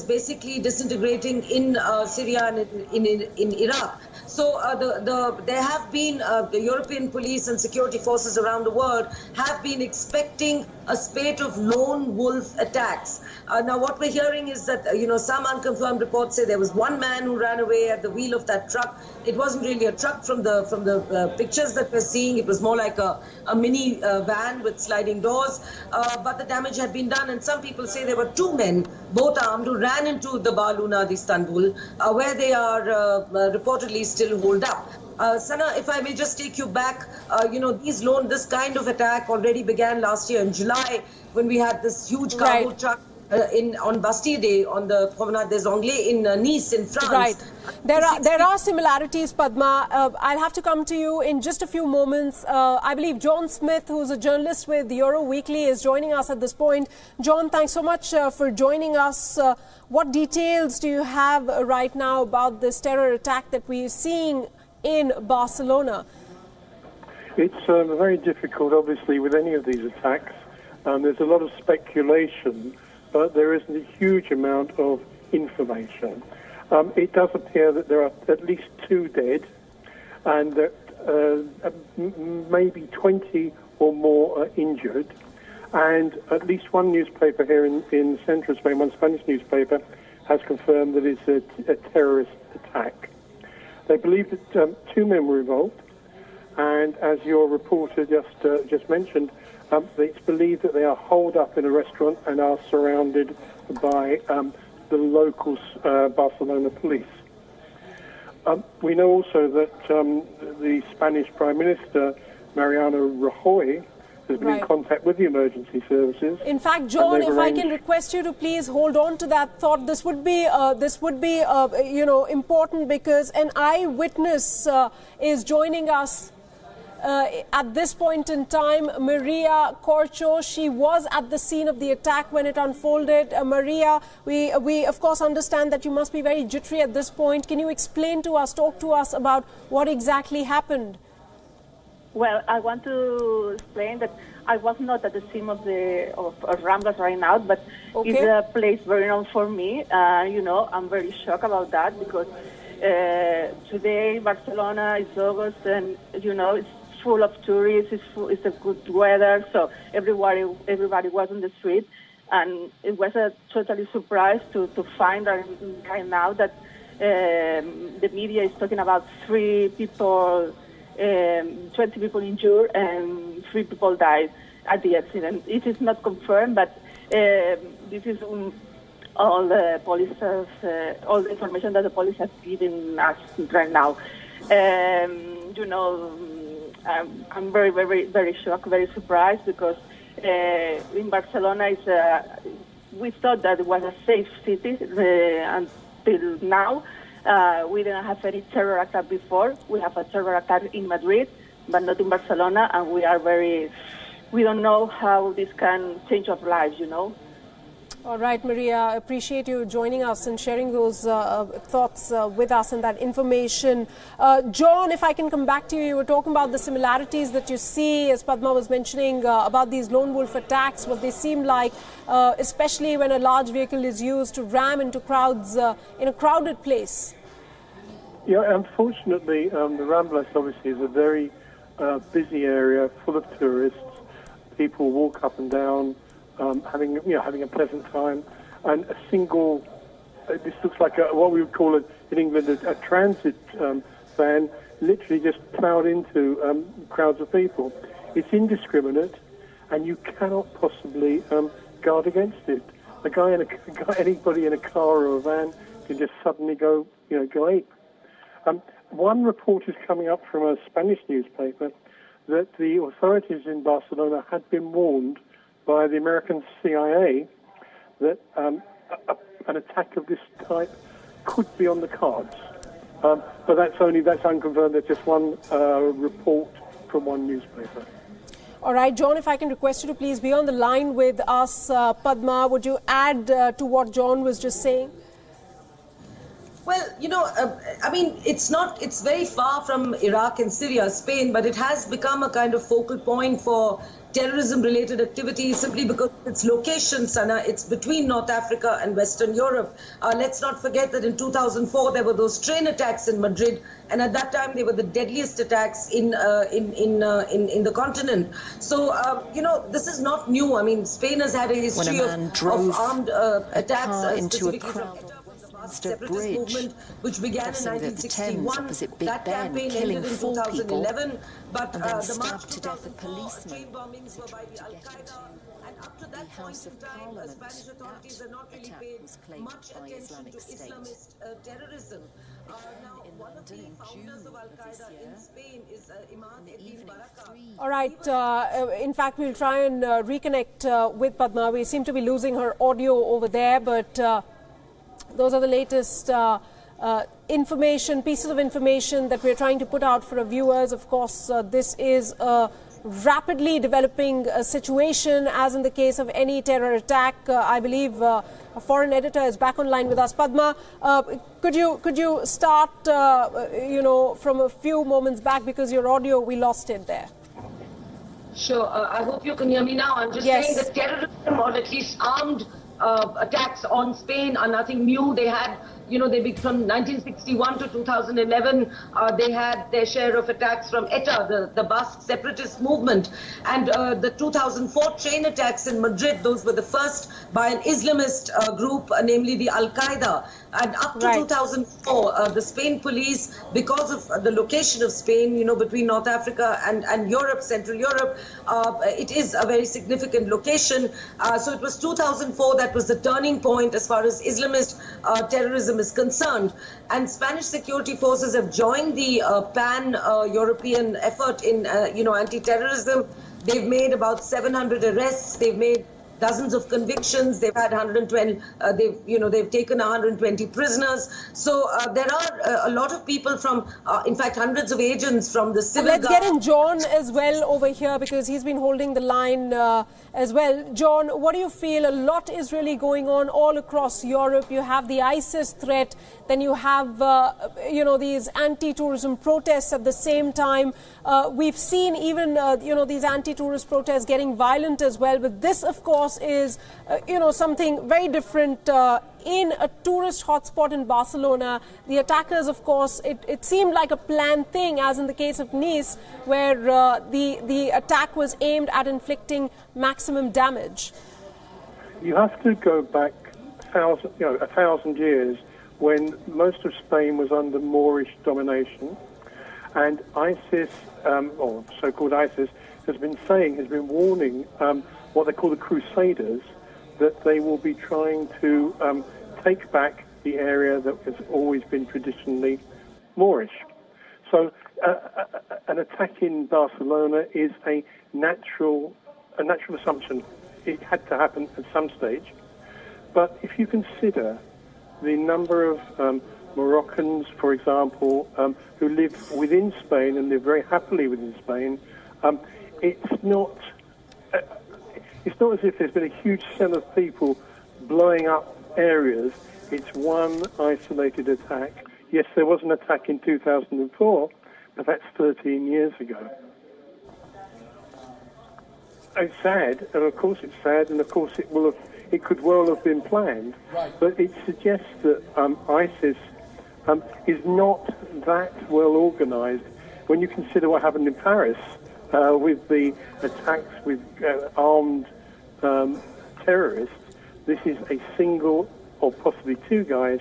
basically disintegrating in Syria and in Iraq. So there have been the European police and security forces around the world have been expecting a spate of lone wolf attacks. Now, what we're hearing is that some unconfirmed reports say there was one man who ran away at the wheel of that truck. It wasn't really a truck from the pictures that we're seeing. It was more like a mini van with sliding doors. But the damage had been done, and some people say there were two men, both armed, who ran into the Barcelona, Istanbul, where they are reportedly still holed up. Sana, if I may just take you back, this kind of attack already began last year in July when we had this huge cargo truck on Bastille Day on the Promenade des Anglais in Nice in France. Right. There are similarities, Padma. I'll have to come to you in just a few moments. I believe John Smith, who's a journalist with Euro Weekly, is joining us at this point. John, thanks so much for joining us. What details do you have right now about this terror attack that we're seeing in Barcelona? It's very difficult, obviously, with any of these attacks. There's a lot of speculation, but there isn't a huge amount of information. It does appear that there are at least 2 dead and that maybe 20 or more are injured. And at least one newspaper here in central Spain, one Spanish newspaper, has confirmed that it's a terrorist attack. They believe that 2 men were involved, and as your reporter just mentioned, it's believed that they are holed up in a restaurant and are surrounded by the local Barcelona police. We know also that the Spanish Prime Minister, Mariano Rajoy, has been in contact with the emergency services. In fact, John, if I can request you to please hold on to that thought, this would be important because an eyewitness is joining us at this point in time. Maria Corcho, she was at the scene of the attack when it unfolded. Maria, we of course understand that you must be very jittery at this point. Can you explain to us, talk to us about what exactly happened? Well, I want to explain that I was not at the scene of Ramblas right now, but it's a place very known for me. I'm very shocked about that because today Barcelona is August, and it's full of tourists. It's a good weather, so everybody was on the street, and it was a totally surprise to find right now that the media is talking about 3 people. 20 people injured and 3 people died at the accident. It is not confirmed, but this is all the police all the information that the police has given us right now. I'm very, very, very shocked, very surprised because in Barcelona we thought that it was a safe city until now. We didn't have any terror attack before. We have a terror attack in Madrid, but not in Barcelona, and we don't know how this can change our lives, All right, Maria, I appreciate you joining us and sharing those thoughts with us and that information. John, if I can come back to you, you were talking about the similarities that you see, as Padma was mentioning, about these lone wolf attacks, what they seem like, especially when a large vehicle is used to ram into crowds in a crowded place. Yeah, unfortunately, the Ramblas obviously is a very busy area full of tourists. People walk up and down, having a pleasant time, and a single. This looks like what we would call in England a transit van, literally just plowed into crowds of people. It's indiscriminate, and you cannot possibly guard against it. Anybody in a car or a van can just suddenly go ape. One report is coming up from a Spanish newspaper that the authorities in Barcelona had been warned by the American CIA that an attack of this type could be on the cards. But that's unconfirmed. There's just one report from one newspaper. All right, John, if I can request you to please be on the line with us. Padma, would you add to what John was just saying? Well, I mean, it's very far from Iraq and Syria, Spain, but it has become a kind of focal point for terrorism-related activities simply because of its location, Sana. It's between North Africa and Western Europe. Let's not forget that in 2004 there were those train attacks in Madrid, and at that time they were the deadliest attacks in the continent. So this is not new. I mean, Spain has had a history of armed attacks, specifically from separatist movement, which began in 1961. That campaign ended in 2011, but the March 2004 train bombings were by the Al-Qaeda, and up to that point in time, Spanish authorities have not really paid much attention to Islamist terrorism. Now, one of the founders of Al-Qaeda in Spain is Imad Ibn Baraka. All right. In fact, we'll try and reconnect with Padma. We seem to be losing her audio over there, but those are the latest pieces of information that we're trying to put out for our viewers. Of course, this is a rapidly developing situation, as in the case of any terror attack. I believe a foreign editor is back online with us. Padma, could you start, from a few moments back, because your audio, we lost it there. Sure. I hope you can hear me now. I'm just saying that terrorism, or at least armed attacks on Spain, are nothing new. They had, from 1961 to 2011, they had their share of attacks from ETA, the Basque separatist movement. And the 2004 train attacks in Madrid, those were the first by an Islamist group, namely the Al-Qaeda. And up to 2004, the Spain police, because of the location of Spain, between North Africa and Europe, Central Europe, it is a very significant location. So it was 2004 that was the turning point as far as Islamist terrorism is concerned. And Spanish security forces have joined the pan-European effort in, anti-terrorism. They've made about 700 arrests. They've made dozens of convictions. They've had 120. They've taken 120 prisoners. So there are a lot of people from, in fact, hundreds of agents from the civil guard. Let's get in John as well over here, because he's been holding the line as well. John, what do you feel? A lot is really going on all across Europe. You have the ISIS threat, then you have these anti-tourism protests at the same time. We've seen even these anti-tourist protests getting violent as well. But this, of course, is something very different in a tourist hotspot in Barcelona. The attackers, of course, it seemed like a planned thing, as in the case of Nice, where the attack was aimed at inflicting maximum damage. You have to go back a thousand years, when most of Spain was under Moorish domination, and ISIS, or so-called ISIS, has been warning what they call the Crusaders, that they will be trying to take back the area that has always been traditionally Moorish. So an attack in Barcelona is a natural assumption. It had to happen at some stage. But if you consider the number of Moroccans, for example, who live within Spain and live very happily within Spain, it's not as if there's been a huge cell of people blowing up areas. It's one isolated attack. Yes, there was an attack in 2004, but that's 13 years ago. It's sad, and of course it's sad, and of course it could well have been planned. Right. But it suggests that ISIS is not that well organized. When you consider what happened in Paris with the attacks with armed terrorists, this is a single or possibly two guys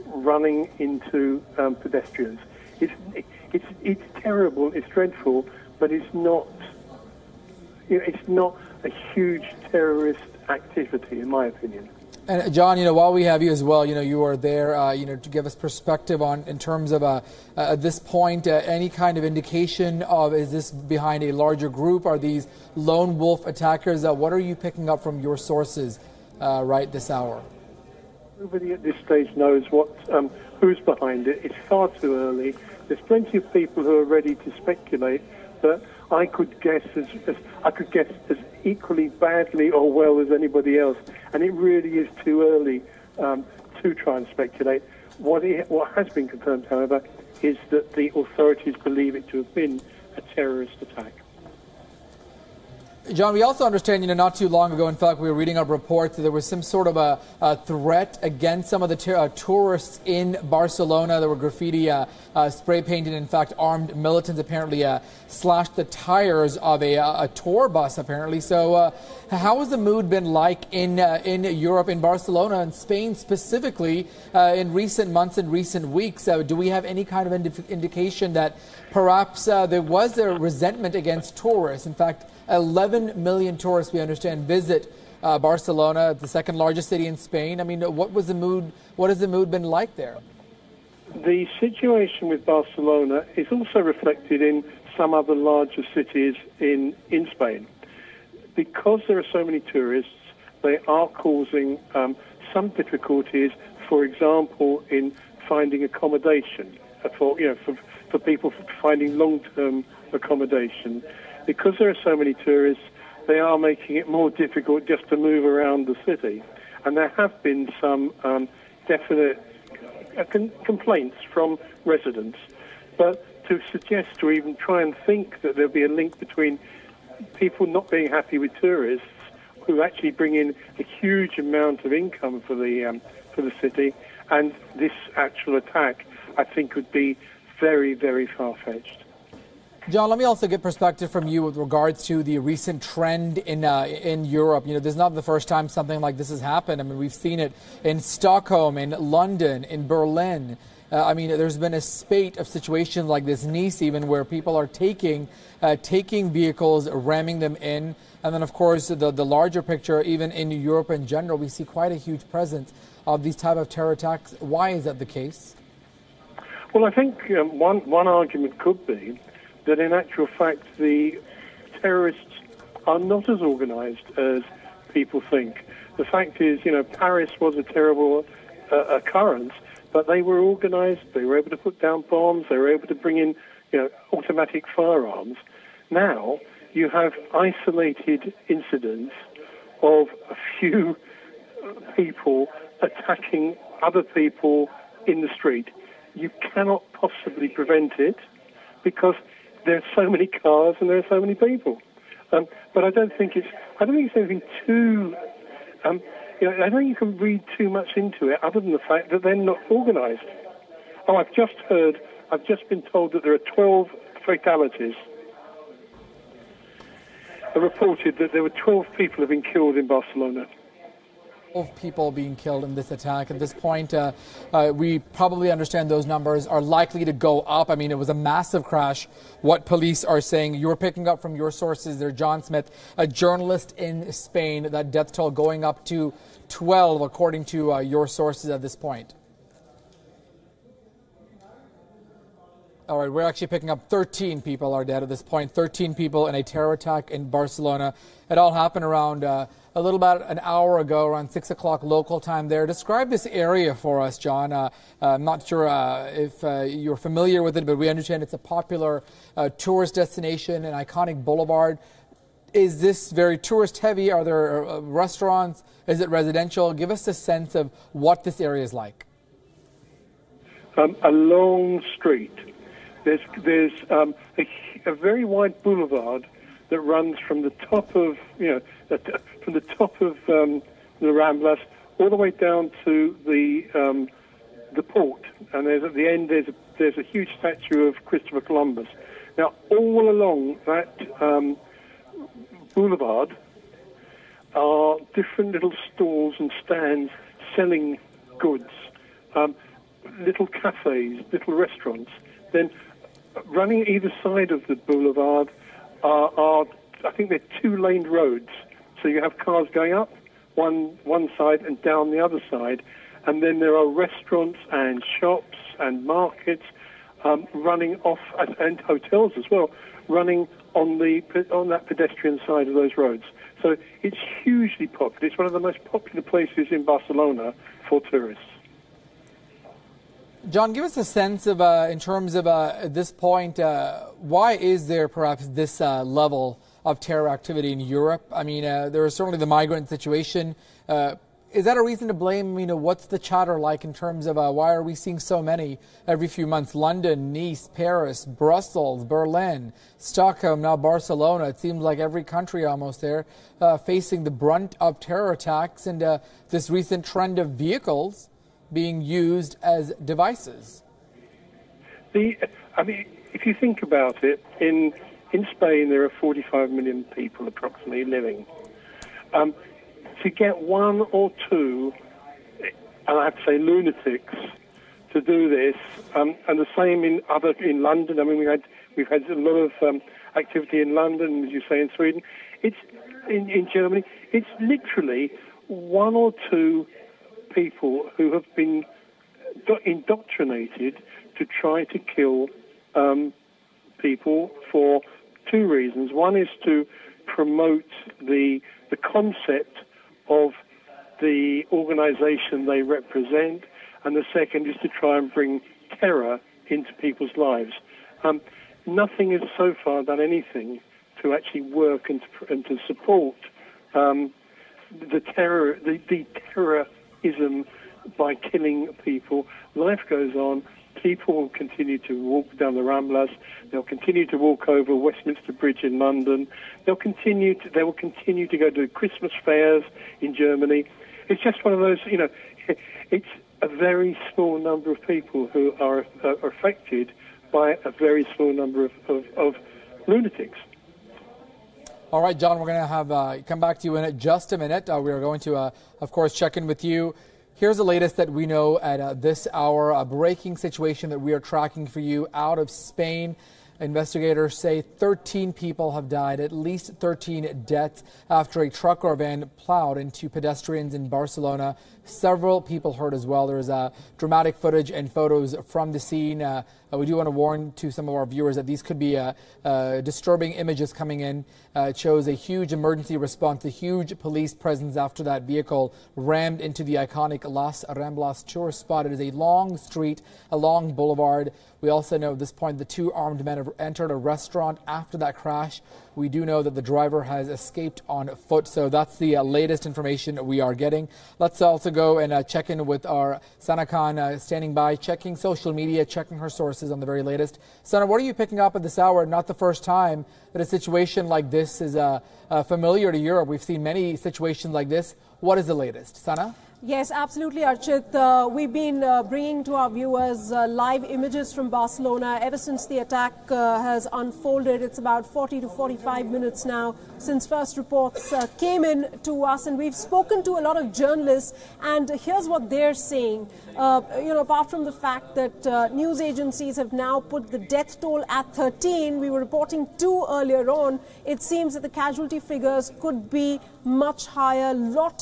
running into pedestrians. It's terrible, it's dreadful, but it's not a huge terrorist activity, in my opinion. And John, while we have you as well, you are there, to give us perspective on, in terms of at this point, any kind of indication of, is this behind a larger group? Are these lone wolf attackers? What are you picking up from your sources right this hour? Nobody at this stage knows who's behind it. It's far too early. There's plenty of people who are ready to speculate, but I could guess as equally badly or well as anybody else, and it really is too early to try and speculate. What has been confirmed, however, is that the authorities believe it to have been a terrorist attack. John, we also understand, not too long ago, in fact, we were reading a report that there was some sort of a threat against some of the tourists in Barcelona. There were graffiti spray painted. In fact, armed militants apparently slashed the tires of a tour bus, apparently. So how has the mood been like in Europe, in Barcelona and Spain specifically, in recent months and recent weeks? Do we have any kind of indication that perhaps there was a resentment against tourists? In fact, 11 million tourists, we understand, visit Barcelona, the second largest city in Spain. I mean, what has the mood been like there? The situation with Barcelona is also reflected in some other larger cities in Spain. Because there are so many tourists, they are causing some difficulties, for example, in finding accommodation, for people finding long-term accommodation. Because there are so many tourists, they are making it more difficult just to move around the city. And there have been some definite complaints from residents. But to suggest or even try and think that there'll be a link between people not being happy with tourists, who actually bring in a huge amount of income for the city, and this actual attack, I think would be very, very far-fetched. John, let me also get perspective from you with regards to the recent trend in Europe. This is not the first time something like this has happened. I mean, we've seen it in Stockholm, in London, in Berlin. There's been a spate of situations like this, Nice even, where people are taking vehicles, ramming them in. And then, of course, the larger picture, even in Europe in general, we see quite a huge presence of these type of terror attacks. Why is that the case? Well, I think one argument could be that in actual fact the terrorists are not as organised as people think. The fact is, Paris was a terrible occurrence, but they were organised, they were able to put down bombs, they were able to bring in, automatic firearms. Now you have isolated incidents of a few people attacking other people in the street. You cannot possibly prevent it because there are so many cars and there are so many people. But I don't think it's anything too. I don't think you can read too much into it, other than the fact that they're not organised. Oh, I've just been told that there are 12 fatalities. I reported that there were 12 people have been killed in Barcelona. 12 people being killed in this attack. At this point, we probably understand those numbers are likely to go up. I mean, it was a massive crash, what police are saying. You were picking up from your sources there, John Smith, a journalist in Spain, that death toll going up to 12, according to your sources at this point. All right, we're actually picking up 13 people are dead at this point, 13 people in a terror attack in Barcelona. It all happened around a little about an hour ago, around 6 o'clock local time there. Describe this area for us, John. I'm not sure if you're familiar with it, but we understand it's a popular tourist destination, an iconic boulevard. Is this very tourist heavy? Are there restaurants? Is it residential? Give us a sense of what this area is like. A long street. There's a very wide boulevard that runs from the top of the Ramblas all the way down to the port, and at the end there's a huge statue of Christopher Columbus. Now, all along that boulevard are different little stalls and stands selling goods, little cafes, little restaurants. Then running either side of the boulevard are I think they're two-laned roads. So you have cars going up one side and down the other side, and then there are restaurants and shops and markets running off, and hotels as well, running on that pedestrian side of those roads. So it's hugely popular. It's one of the most popular places in Barcelona for tourists. John, give us a sense of, in terms of at this point, why is there perhaps this level of terror activity in Europe? I mean, there is certainly the migrant situation. is that a reason to blame? What's the chatter like in terms of why are we seeing so many every few months? London, Nice, Paris, Brussels, Berlin, Stockholm, now Barcelona. It seems like every country almost there facing the brunt of terror attacks and this recent trend of vehicles being used as devices. If you think about it, in Spain there are 45 million people approximately living. To get one or two, and I have to say lunatics, to do this, and the same in London. I mean, we've had a lot of activity in London, as you say, in Sweden. It's in Germany. It's literally one or two people who have been indoctrinated to try to kill people for two reasons. One is to promote the concept of the organization they represent, and the second is to try and bring terror into people's lives. Nothing has so far done anything to actually work and to support the terrorism by killing people. Life goes on. People will continue to walk down the Ramblas. They'll continue to walk over Westminster Bridge in London. They will continue to go to Christmas fairs in Germany. It's just one of those, it's a very small number of people who are affected by a very small number of lunatics. All right, John, we're going to have come back to you in just a minute. We are going to, of course, check in with you. Here's the latest that we know at this hour, a breaking situation that we are tracking for you out of Spain. Investigators say 13 people have died, at least 13 deaths after a truck or van plowed into pedestrians in Barcelona. Several people hurt as well. There's dramatic footage and photos from the scene. We do want to warn to some of our viewers that these could be disturbing images coming in. It shows a huge emergency response, a huge police presence after that vehicle rammed into the iconic Las Ramblas tourist spot. It is a long street, a long boulevard. We also know at this point the two armed men have entered a restaurant after that crash. We do know that the driver has escaped on foot. So that's the latest information we are getting. Let's also go and check in with our Sana Khan standing by, checking social media, checking her sources on the very latest. Sana, what are you picking up at this hour? Not the first time that a situation like this is familiar to Europe. We've seen many situations like this. What is the latest? Sana? Yes, absolutely, Archit. We've been bringing to our viewers live images from Barcelona ever since the attack has unfolded. It's about 40 to 45 minutes now since first reports came in to us, and we've spoken to a lot of journalists, and here's what they're saying. Apart from the fact that news agencies have now put the death toll at 13, we were reporting 2 earlier on, it seems that the casualty figures could be much higher.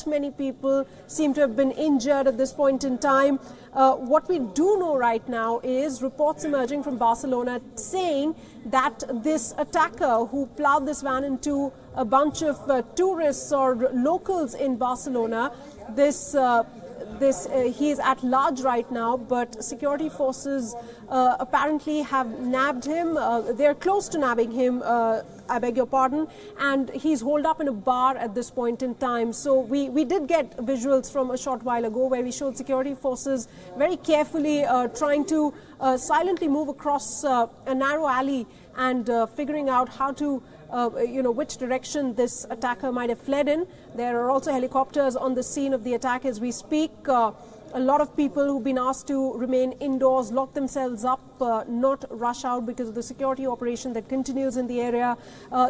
Many people seem to have been injured at this point in time. What we do know right now is reports emerging from Barcelona saying that this attacker who plowed this van into a bunch of tourists or locals in Barcelona, he is at large right now, but security forces apparently have nabbed him. They're close to nabbing him, I beg your pardon, and he's holed up in a bar at this point in time. So we did get visuals from a short while ago where we showed security forces very carefully trying to silently move across a narrow alley and figuring out how to which direction this attacker might have fled in. There are also helicopters on the scene of the attack as we speak. A lot of people who've been asked to remain indoors, lock themselves up, not rush out because of the security operation that continues in the area.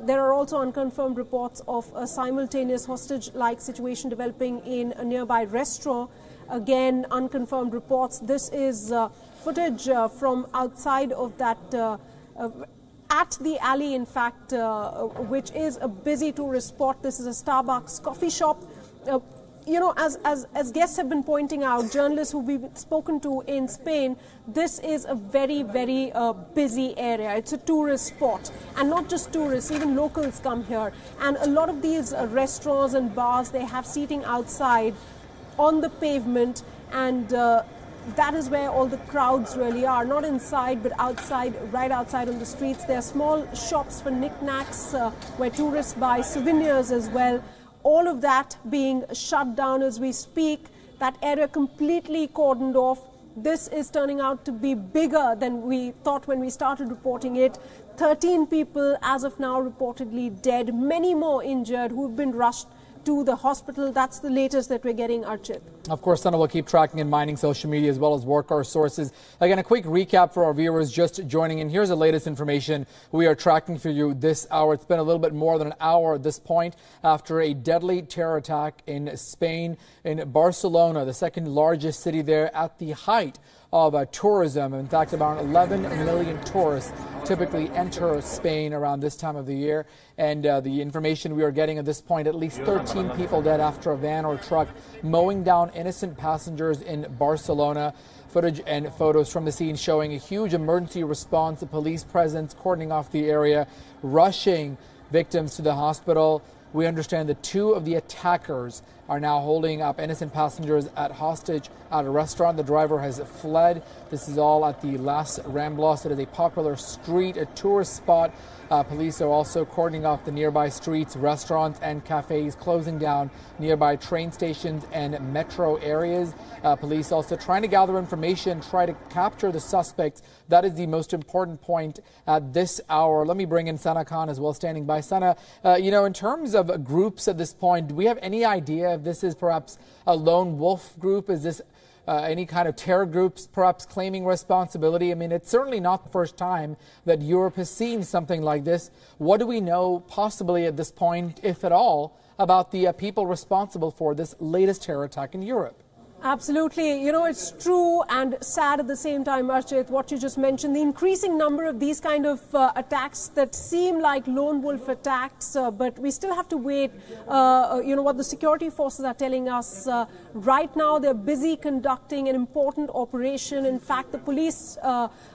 There are also unconfirmed reports of a simultaneous hostage-like situation developing in a nearby restaurant. Again, unconfirmed reports. This is footage from outside of that at the alley, in fact, which is a busy tourist spot. This is a Starbucks coffee shop. As guests have been pointing out, journalists who we've spoken to in Spain, this is a very, very busy area. It's a tourist spot, and not just tourists, even locals come here. And a lot of these restaurants and bars, they have seating outside on the pavement, and that is where all the crowds really are, not inside but outside, right outside on the streets. There are small shops for knickknacks where tourists buy souvenirs as well. all of that being shut down as we speak. That area completely cordoned off. This is turning out to be bigger than we thought when we started reporting it. 13 people as of now reportedly dead, many more injured who've been rushed to the hospital. That's the latest that we're getting, Archit. Of course, Sana will keep tracking and mining social media as well as work our sources. Again, a quick recap for our viewers just joining in. Here's the latest information we are tracking for you this hour. It's been a little bit more than an hour at this point after a deadly terror attack in Spain, in Barcelona, the second largest city there at the height of tourism. In fact, about 11 million tourists typically enter Spain around this time of the year. And the information we are getting at this point, at least 13 people dead after a van or truck mowing down innocent passengers in Barcelona. Footage and photos from the scene showing a huge emergency response, the police presence, cordoning off the area, rushing victims to the hospital. We understand that 2 of the attackers are now holding up innocent passengers at hostage at a restaurant. The driver has fled. This is all at the Las Ramblas. It is a popular street, a tourist spot. Police are also cordoning off the nearby streets, restaurants and cafes, closing down nearby train stations and metro areas. Police also trying to gather information, try to capture the suspects. That is the most important point at this hour. Let me bring in Sana Khan as well, standing by. Sana, in terms of groups at this point, do we have any idea if this is perhaps a lone wolf group? Is this any kind of terror groups perhaps claiming responsibility? I mean, it's certainly not the first time that Europe has seen something like this. What do we know possibly at this point, if at all, about the people responsible for this latest terror attack in Europe? Absolutely. It's true and sad at the same time, Archit, what you just mentioned, the increasing number of these kind of attacks that seem like lone wolf attacks, but we still have to wait, what the security forces are telling us. Right now, they're busy conducting an important operation. In fact, the police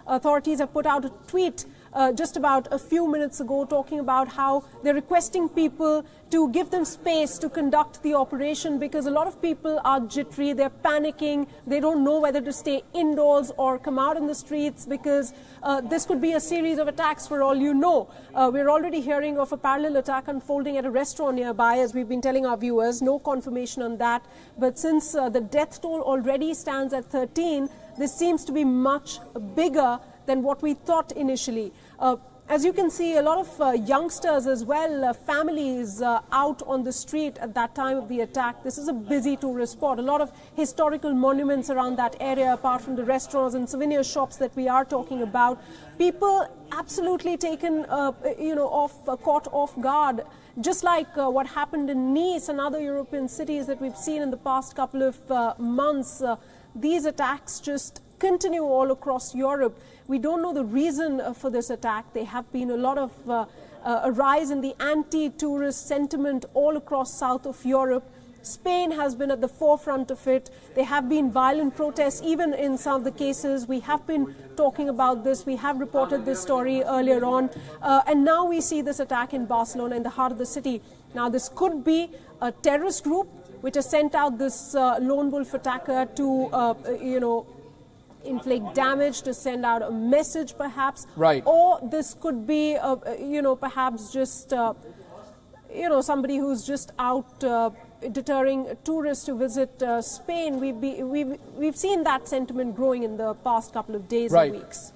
authorities have put out a tweet just about a few minutes ago talking about how they're requesting people to give them space to conduct the operation because a lot of people are jittery, they're panicking, they don't know whether to stay indoors or come out in the streets because this could be a series of attacks for all you know. We're already hearing of a parallel attack unfolding at a restaurant nearby, as we've been telling our viewers. No confirmation on that. But since the death toll already stands at 13, this seems to be much bigger than what we thought initially. As you can see, a lot of youngsters as well, families out on the street at that time of the attack. This is a busy tourist spot. A lot of historical monuments around that area, apart from the restaurants and souvenir shops that we are talking about. People absolutely taken, caught off guard. Just like what happened in Nice and other European cities that we've seen in the past couple of months, these attacks just continue all across Europe. We don't know the reason for this attack. There have been a lot of a rise in the anti-tourist sentiment all across south of Europe. Spain has been at the forefront of it. There have been violent protests even in some of the cases. We have been talking about this. We have reported this story earlier on. And now we see this attack in Barcelona, in the heart of the city. Now this could be a terrorist group which has sent out this lone wolf attacker to, inflict damage, to send out a message perhaps. Right. Or this could be, perhaps just, somebody who's just out deterring tourists to visit Spain. We've seen that sentiment growing in the past couple of days and weeks.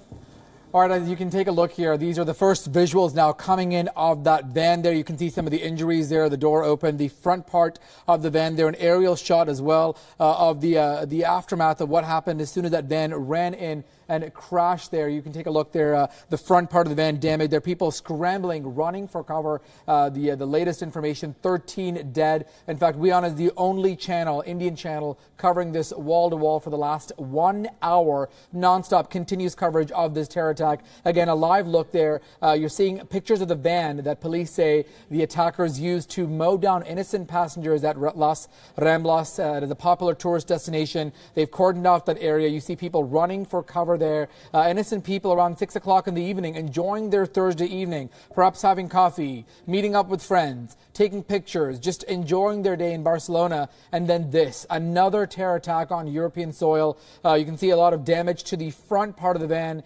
All right, as you can take a look here, these are the first visuals now coming in of that van there. You can see some of the injuries there, the door open, the front part of the van there, an aerial shot as well of the aftermath of what happened as soon as that van ran in and it crashed there. You can take a look there, the front part of the van damaged. There are people scrambling, running for cover. The latest information, 13 dead. In fact, WION is the only channel, Indian channel, covering this wall-to-wall for the last 1 hour. Non-stop, continuous coverage of this terror attack. Again, a live look there. You're seeing pictures of the van that police say the attackers used to mow down innocent passengers at Las Ramblas. It is a popular tourist destination. They've cordoned off that area. You see people running for cover over there. Innocent people around 6 o'clock in the evening enjoying their Thursday evening, perhaps having coffee, meeting up with friends, taking pictures, just enjoying their day in Barcelona. And then this, another terror attack on European soil. You can see a lot of damage to the front part of the van.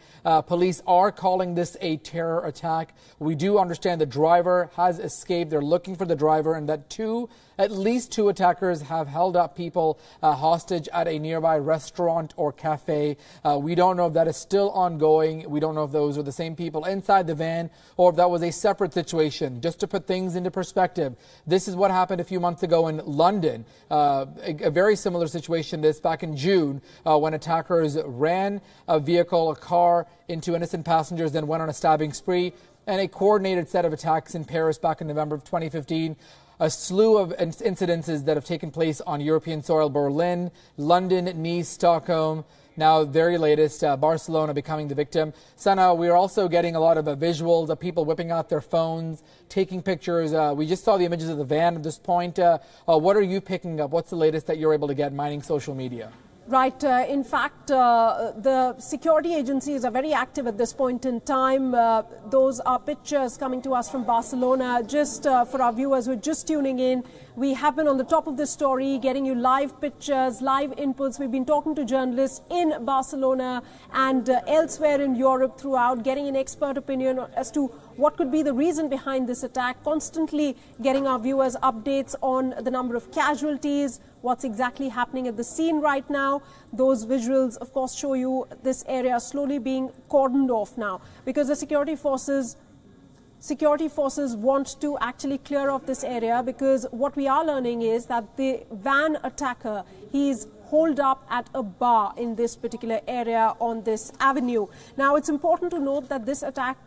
Police are calling this a terror attack. We do understand the driver has escaped. They're looking for the driver, and that at least two attackers have held up people hostage at a nearby restaurant or cafe. We don't know if that is still ongoing. We don't know if those are the same people inside the van or if that was a separate situation. Just to put things into perspective, this is what happened a few months ago in London. A very similar situation this back in June when attackers ran a vehicle, a car, into innocent passengers, then went on a stabbing spree, and a coordinated set of attacks in Paris back in November of 2015. A slew of incidences that have taken place on European soil: Berlin, London, Nice, Stockholm. Now, very latest, Barcelona becoming the victim. Sana, we're also getting a lot of visuals of people whipping out their phones, taking pictures. We just saw the images of the van at this point. What are you picking up? What's the latest that you're able to get mining social media? Right. In fact, the security agencies are very active at this point in time. Those are pictures coming to us from Barcelona. Just for our viewers who are just tuning in, we have been on the top of this story, getting you live pictures, live inputs. We've been talking to journalists in Barcelona and elsewhere in Europe throughout, getting an expert opinion as to what could be the reason behind this attack, constantly getting our viewers updates on the number of casualties, what's exactly happening at the scene right now. Those visuals, of course, show you this area slowly being cordoned off now because the security forces want to actually clear off this area, because what we are learning is that the van attacker, he's holed up at a bar in this particular area on this avenue. Now, it's important to note that this attack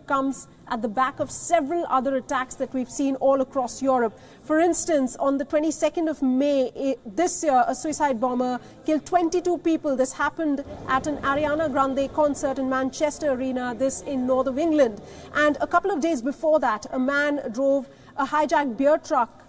comes at the back of several other attacks that we've seen all across Europe. For instance, on the 22nd of May this year, a suicide bomber killed 22 people. This happened at an Ariana Grande concert in Manchester Arena, this in north of England. And a couple of days before that, a man drove a hijacked beer truck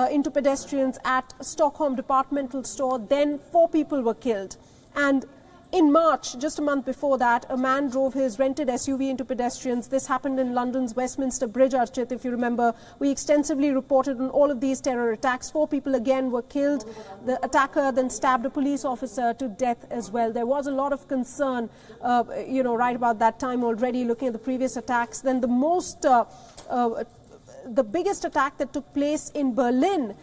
into pedestrians at Stockholm departmental store. Then 4 people were killed. And in March, just a month before that, a man drove his rented SUV into pedestrians. This happened in London's Westminster Bridge, Archit. If you remember, we extensively reported on all of these terror attacks. 4 people again were killed. The attacker then stabbed a police officer to death as well. There was a lot of concern, right about that time already, looking at the previous attacks. Then the biggest attack that took place in Berlin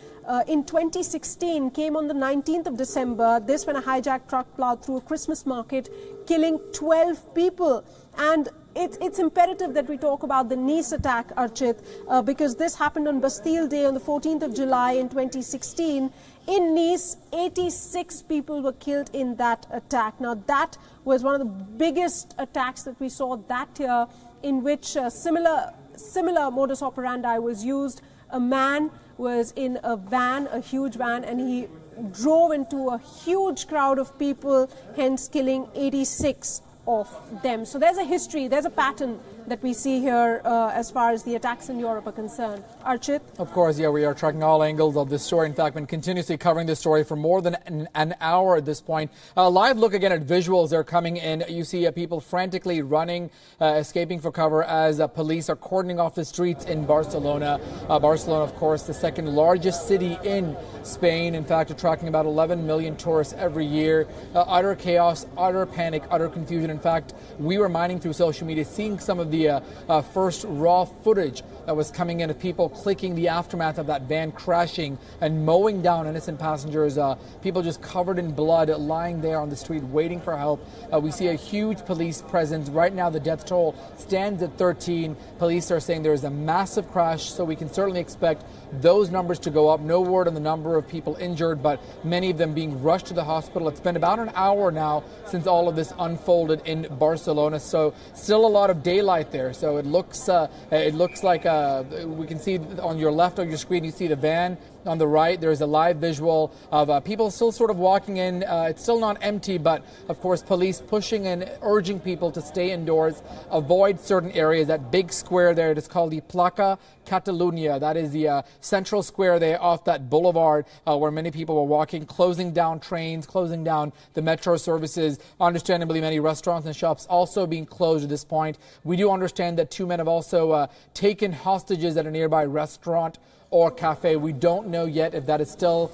in 2016 came on the 19th of December. This when a hijacked truck plowed through a Christmas market, killing 12 people. And it's imperative that we talk about the Nice attack, Archit, because this happened on Bastille Day on the 14th of July in 2016. In Nice, 86 people were killed in that attack. Now, that was one of the biggest attacks that we saw that year, in which similar modus operandi was used. A man was in a van, a huge van, and he drove into a huge crowd of people, hence killing 86 of them. So there's a history, there's a pattern that we see here as far as the attacks in Europe are concerned. Archit? Of course, yeah, we are tracking all angles of this story. In fact, been continuously covering this story for more than an hour at this point. Live look again at visuals that are coming in. You see people frantically running, escaping for cover as police are cordoning off the streets in Barcelona. Barcelona, of course, the second largest city in Spain. In fact, attracting about 11 million tourists every year. Utter chaos, utter panic, utter confusion. In fact, we were mining through social media, seeing some of the first raw footage that was coming in of people clicking the aftermath of that van crashing and mowing down innocent passengers. People just covered in blood lying there on the street waiting for help. We see a huge police presence. Right now, the death toll stands at 13. Police are saying there is a massive crash, so we can certainly expect those numbers to go up. No word on the number of people injured, but many of them being rushed to the hospital. It's been about an hour now since all of this unfolded in Barcelona, so still a lot of daylight there. So it looks like we can see on your left of your screen, you see the van on the right, there's a live visual of people still sort of walking in. It's still not empty, but of course police pushing and urging people to stay indoors, avoid certain areas. That big square there, it is called the Placa Catalunya. That is the central square there off that boulevard where many people were walking, closing down trains, closing down the metro services. Understandably, many restaurants and shops also being closed at this point. We do understand that 2 men have also taken hostages at a nearby restaurant or cafe. We don't know yet if that is still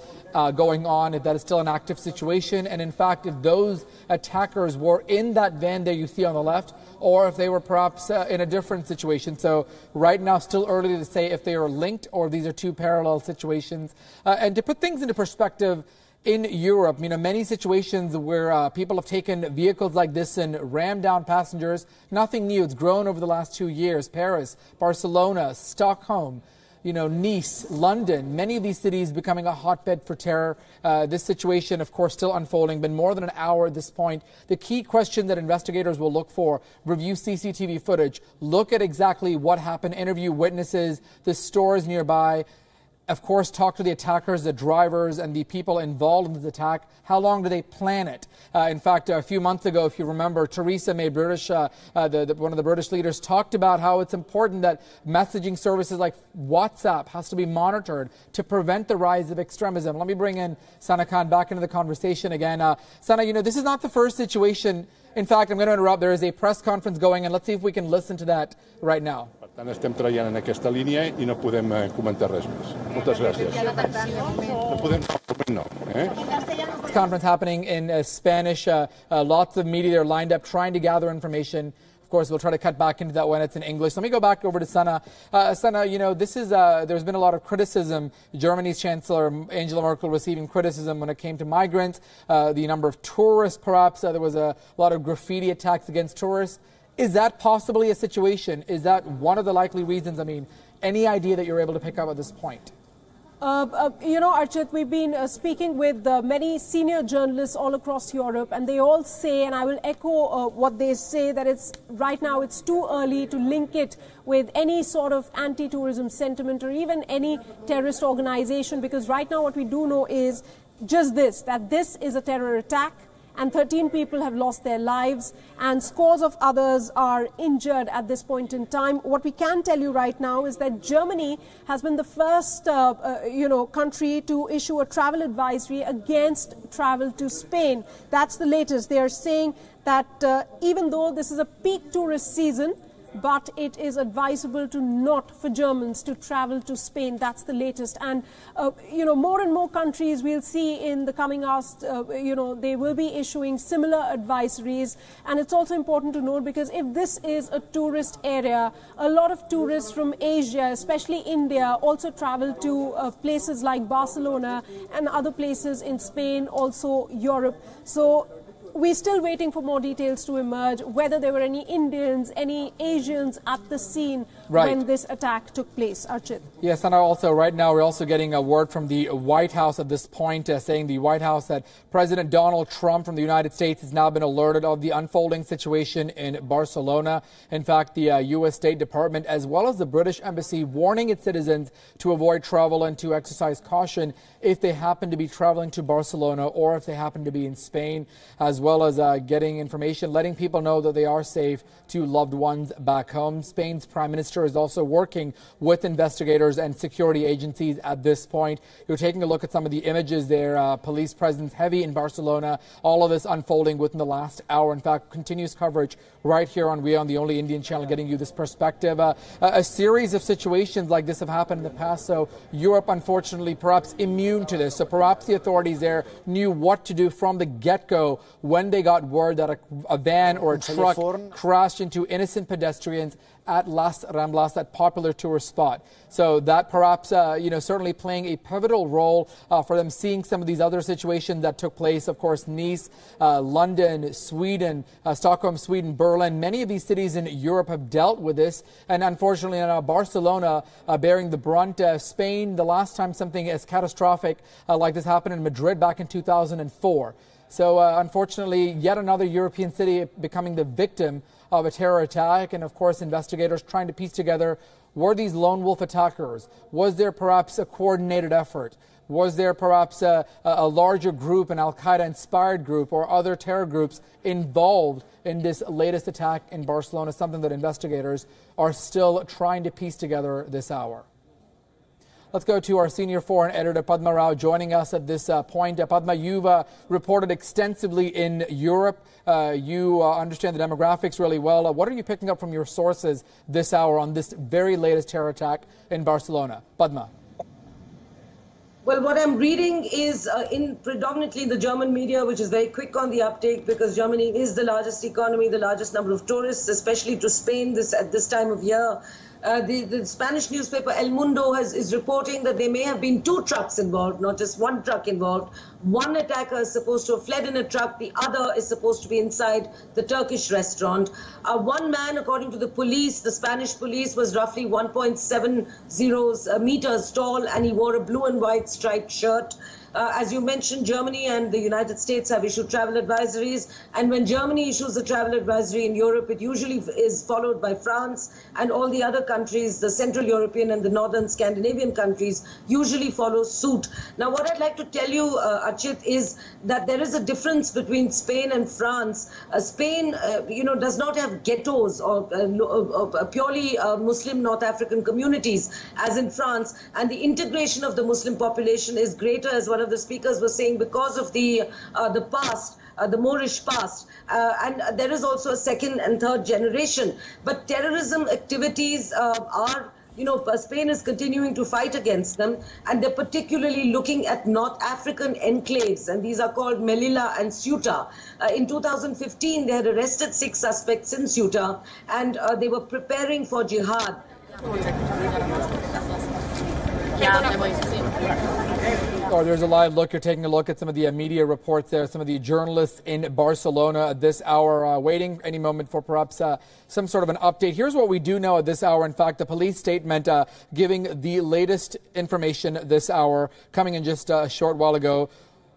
going on, if that is still an active situation, and in fact if those attackers were in that van there you see on the left, or if they were perhaps in a different situation. So right now still early to say if they are linked or these are two parallel situations. And to put things into perspective, in Europe, many situations where people have taken vehicles like this and rammed down passengers, nothing new. It's grown over the last 2 years. Paris, Barcelona, Stockholm, Nice, London, many of these cities becoming a hotbed for terror. This situation, of course, still unfolding. Been more than an hour at this point. The key question that investigators will look for: review CCTV footage, look at exactly what happened, interview witnesses, the stores nearby. Of course, talk to the attackers, the drivers, and the people involved in this attack. How long do they plan it? In fact, a few months ago, if you remember, Theresa May, one of the British leaders, talked about how it's important that messaging services like WhatsApp has to be monitored to prevent the rise of extremism. Let me bring in Sana Khan back into the conversation again. Sana, this is not the first situation. In fact, I'm going to interrupt. There is a press conference going, and let's see if we can listen to that right now. Per tant, estem treballant en aquesta línia i no podem comentar res més. Moltes gràcies. No podem, no. This conference happening in Spanish. Lots of media are lined up trying to gather information. Of course, we'll try to cut back into that when it's in English. Let me go back over to Sana. Sana, this is there's been a lot of criticism. Germany's Chancellor Angela Merkel receiving criticism when it came to migrants, the number of tourists, perhaps. There was a lot of graffiti attacks against tourists. Is that possibly a situation? Is that one of the likely reasons? Any idea that you're able to pick up at this point? Archit, we've been speaking with many senior journalists all across Europe, and they all say, and I will echo what they say, that right now it's too early to link it with any sort of anti-tourism sentiment or even any terrorist organization, because right now what we do know is just this, that this is a terror attack. And 13 people have lost their lives and scores of others are injured at this point in time. What we can tell you right now is that Germany has been the first, country to issue a travel advisory against travel to Spain. That's the latest. They are saying that even though this is a peak tourist season, but it is advisable for Germans to travel to Spain. That's the latest. And, more and more countries we'll see in the coming hours, they will be issuing similar advisories. And it's also important to note, because if this is a tourist area, a lot of tourists from Asia, especially India, also travel to places like Barcelona and other places in Spain, also Europe. So we're still waiting for more details to emerge, whether there were any Indians, any Asians at the scene when this attack took place. Archit. Yes, and also right now we're also getting a word from the White House at this point, saying the White House that President Donald Trump from the United States has now been alerted of the unfolding situation in Barcelona. In fact, the U.S. State Department, as well as the British Embassy, warning its citizens to avoid travel and to exercise caution if they happen to be traveling to Barcelona or if they happen to be in Spain, as well as getting information, letting people know that they are safe to loved ones back home. Spain's Prime Minister is also working with investigators and security agencies at this point. You're taking a look at some of the images there, police presence heavy in Barcelona, all of this unfolding within the last hour. In fact, continuous coverage right here on WION, the only Indian channel, getting you this perspective. A series of situations like this have happened in the past, so Europe, unfortunately, perhaps immune to this. So perhaps the authorities there knew what to do from the get-go when they got word that a van or a truck crashed into innocent pedestrians at Las Ramblas, that popular tourist spot. So that perhaps, certainly playing a pivotal role for them, seeing some of these other situations that took place. Of course, Nice, London, Sweden, Stockholm, Sweden, Berlin. Many of these cities in Europe have dealt with this. And unfortunately, now Barcelona bearing the brunt. Spain, the last time something as catastrophic like this happened in Madrid back in 2004. So unfortunately, yet another European city becoming the victim of a terror attack. And of course, investigators trying to piece together, were these lone wolf attackers? Was there perhaps a coordinated effort? Was there perhaps a larger group, an Al-Qaeda inspired group or other terror groups involved in this latest attack in Barcelona? Something that investigators are still trying to piece together this hour. Let's go to our senior foreign editor, Padma Rao, joining us at this point. Padma, you've reported extensively in Europe. You understand the demographics really well. What are you picking up from your sources this hour on this very latest terror attack in Barcelona? Padma. Well, what I'm reading is predominantly in the German media, which is very quick on the uptake because Germany is the largest economy, the largest number of tourists, especially to Spain at this time of year. The Spanish newspaper El Mundo is reporting that there may have been 2 trucks involved, not just 1 truck involved. One attacker is supposed to have fled in a truck. The other is supposed to be inside the Turkish restaurant. One man, according to the police, the Spanish police, was roughly 1.70 meters tall, and he wore a blue and white striped shirt. As you mentioned, Germany and the United States have issued travel advisories. And when Germany issues a travel advisory in Europe, it usually is followed by France, and all the other countries, the Central European and the Northern Scandinavian countries, usually follow suit. Now, what I'd like to tell you, Achit, is that there is a difference between Spain and France. Spain, does not have ghettos or purely Muslim North African communities, as in France. And the integration of the Muslim population is greater, as one of the speakers was saying, because of the past. The Moorish past, and there is also a second and third generation. But terrorism activities are, Spain is continuing to fight against them, and they're particularly looking at North African enclaves, and these are called Melilla and Ceuta. In 2015, they had arrested 6 suspects in Ceuta, and they were preparing for jihad. Or there's a live look. You're taking a look at some of the media reports there, some of the journalists in Barcelona at this hour, waiting any moment for perhaps some sort of an update. Here's what we do know at this hour. In fact, the police statement giving the latest information this hour, coming in just a short while ago.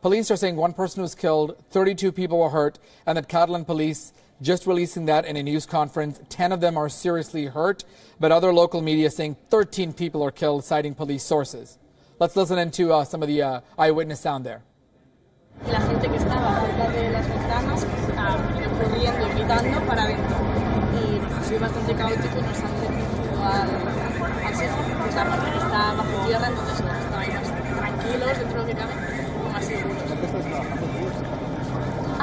Police are saying 1 person was killed, 32 people were hurt, and that Catalan police just releasing that in a news conference. 10 of them are seriously hurt, but other local media saying 13 people are killed, citing police sources. Let's listen into some of the eyewitness sound there. La gente que estaba cerca de las ventanas corriendo y gritando para adentro. Y ha sido bastante caótico y nos han dirigido al sitio, que es la parte que está bajo tierra, entonces estáis más tranquilos dentro de lo que cabe, más seguros.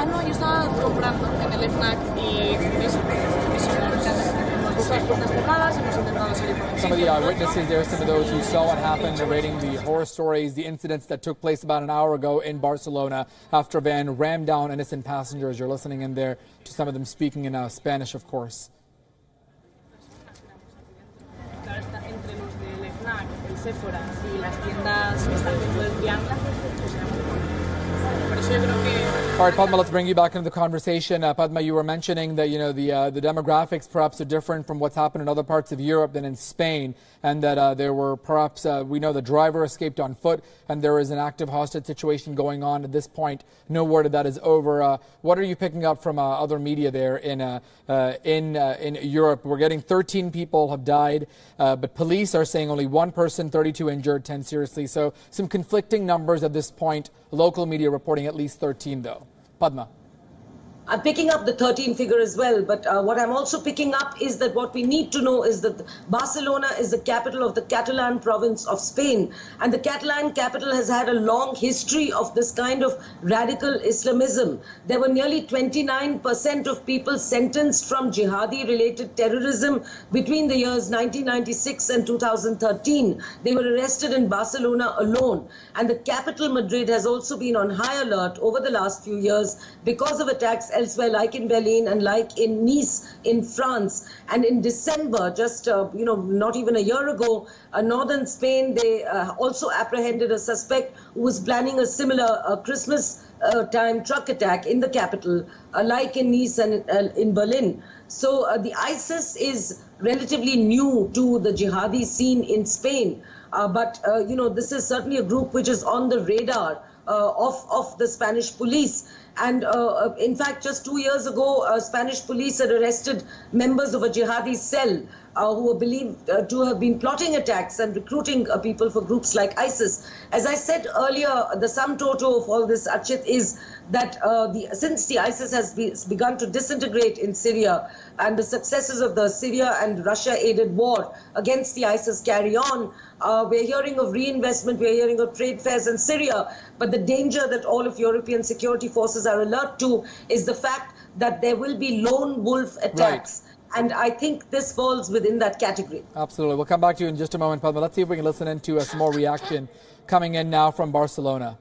No, yo estaba comprando en el FNAC y some of the eyewitnesses there, some of those who saw what happened, narrating the horror stories, the incidents that took place about an hour ago in Barcelona after a van rammed down innocent passengers. You're listening in there to some of them speaking in Spanish, of course. All right, Padma, let's bring you back into the conversation. Padma, you were mentioning that, the demographics perhaps are different from what's happened in other parts of Europe than in Spain, and that there were perhaps, we know the driver escaped on foot, and there is an active hostage situation going on at this point. No word of that is over. What are you picking up from other media there in Europe? We're getting 13 people have died, but police are saying only 1 person, 32 injured, 10 seriously. So some conflicting numbers at this point. Local media reporting at least 13, though. Padma. I'm picking up the 13 figure as well, but what I'm also picking up is that what we need to know is that Barcelona is the capital of the Catalan province of Spain, and the Catalan capital has had a long history of this kind of radical Islamism. There were nearly 29% of people sentenced from jihadi-related terrorism between the years 1996 and 2013. They were arrested in Barcelona alone, and the capital, Madrid, has also been on high alert over the last few years because of attacks elsewhere, like in Berlin and like in Nice in France. And in December, just not even a year ago, northern Spain, they also apprehended a suspect who was planning a similar Christmas time truck attack in the capital, like in Nice and in Berlin. So the ISIS is relatively new to the jihadi scene in Spain, but this is certainly a group which is on the radar of the Spanish police. And in fact, just 2 years ago, Spanish police had arrested members of a jihadi cell who were believed to have been plotting attacks and recruiting people for groups like ISIS. As I said earlier, the sum total of all this, Archit, is that since the ISIS has begun to disintegrate in Syria and the successes of the Syria and Russia-aided war against the ISIS carry on, we're hearing of reinvestment, we're hearing of trade fairs in Syria, but the danger that all of European security forces are alert to is the fact that there will be lone wolf attacks. Right. And I think this falls within that category. Absolutely. We'll come back to you in just a moment, Padma. Let's see if we can listen into some more reaction coming in now from Barcelona.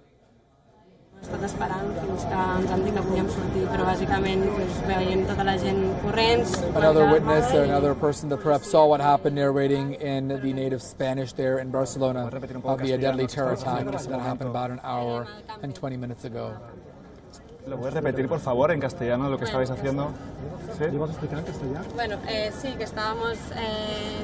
Another witness, another person that perhaps saw what happened, narrating in the native Spanish there in Barcelona of the deadly terror attack that happened about an hour and 20 minutes ago. ¿Lo puedes repetir, por favor, en castellano lo que estabais haciendo? ¿Sí? ¿Lo vas a explicar en castellano? Bueno, sí, que estábamos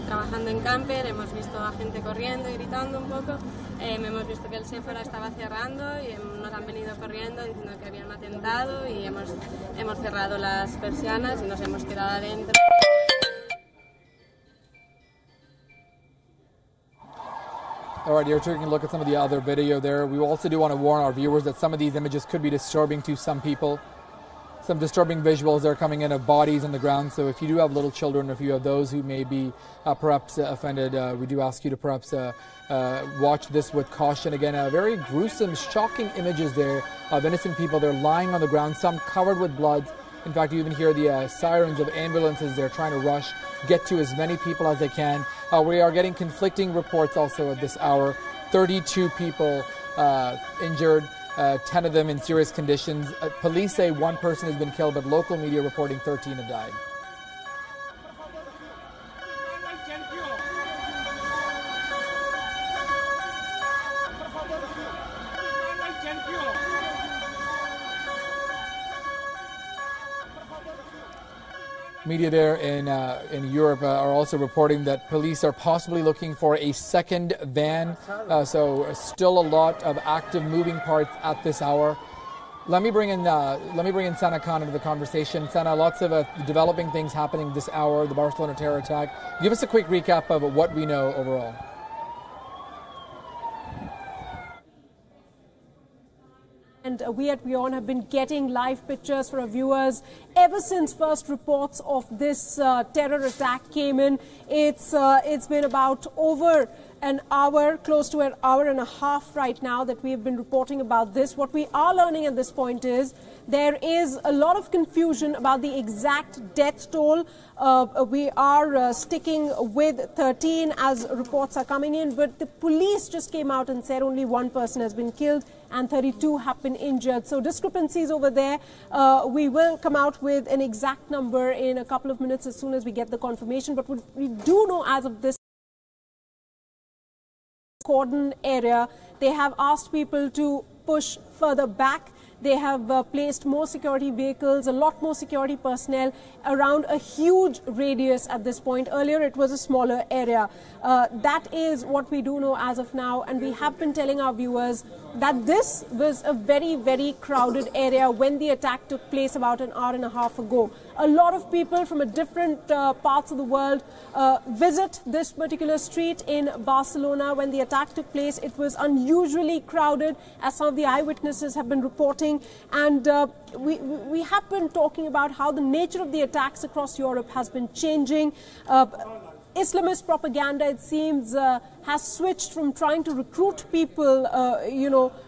trabajando en camper, hemos visto a gente corriendo y gritando un poco, hemos visto que el Sephora estaba cerrando y nos han venido corriendo diciendo que habían atentado y hemos cerrado las persianas y nos hemos quedado adentro. All right, you're taking a look at some of the other video there. We also do want to warn our viewers that some of these images could be disturbing to some people. Some disturbing visuals are coming in of bodies on the ground. So if you do have little children, or if you have those who may be perhaps offended, we do ask you to perhaps watch this with caution. Again, very gruesome, shocking images there of innocent people. They're lying on the ground, some covered with blood. In fact, you even hear the sirens of ambulances. They're trying to rush, get to as many people as they can. We are getting conflicting reports also at this hour. 32 people injured, 10 of them in serious conditions. Police say one person has been killed, but local media reporting 13 have died. Media there in Europe are also reporting that police are possibly looking for a second van. So still a lot of active moving parts at this hour. Let me bring in Sana Khan into the conversation. Sana, lots of developing things happening this hour. The Barcelona terror attack. Give us a quick recap of what we know overall. And we at WION have been getting live pictures for our viewers ever since first reports of this terror attack came in. It's been about over an hour, close to an hour and a half right now that we have been reporting about this. What we are learning at this point is there is a lot of confusion about the exact death toll. We are sticking with 13 as reports are coming in, but the police just came out and said only one person has been killed and 32 have been injured. So discrepancies over there. We will come out with an exact number in a couple of minutes as soon as we get the confirmation. But what we do know as of this cordon area, they have asked people to push further back. They have placed more security vehicles, a lot more security personnel around a huge radius at this point. Earlier, it was a smaller area. That is what we do know as of now. And we have been telling our viewers that this was a very, very crowded area when the attack took place about an hour and a half ago. A lot of people from different parts of the world visit this particular street in Barcelona. When the attack took place, it was unusually crowded, as some of the eyewitnesses have been reporting. And we have been talking about how the nature of the attacks across Europe has been changing. Islamist propaganda, it seems, has switched from trying to recruit people,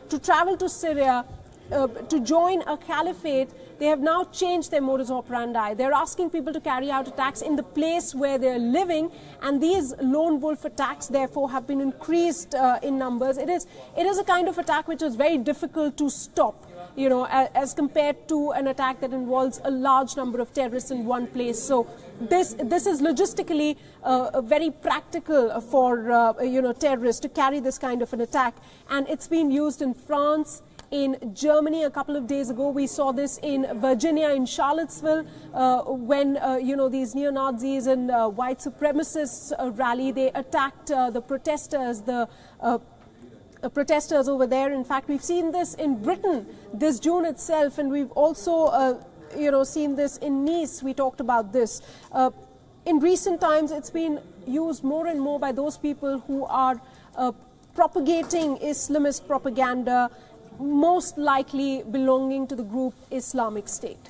to travel to Syria, to join a caliphate. They have now changed their modus operandi. They're asking people to carry out attacks in the place where they're living, and these lone wolf attacks, therefore, have been increased in numbers. It is a kind of attack which is very difficult to stop, as compared to an attack that involves a large number of terrorists in one place. So this is logistically very practical for terrorists to carry this kind of an attack, and it's been used in France, in Germany. A couple of days ago, we saw this in Virginia, in Charlottesville, when these neo-Nazis and white supremacists rally. They attacked the protesters, the protesters over there. In fact, we've seen this in Britain this June itself, and we've also seen this in Nice. We talked about this. In recent times, it's been used more and more by those people who are propagating Islamist propaganda, most likely belonging to the group Islamic State.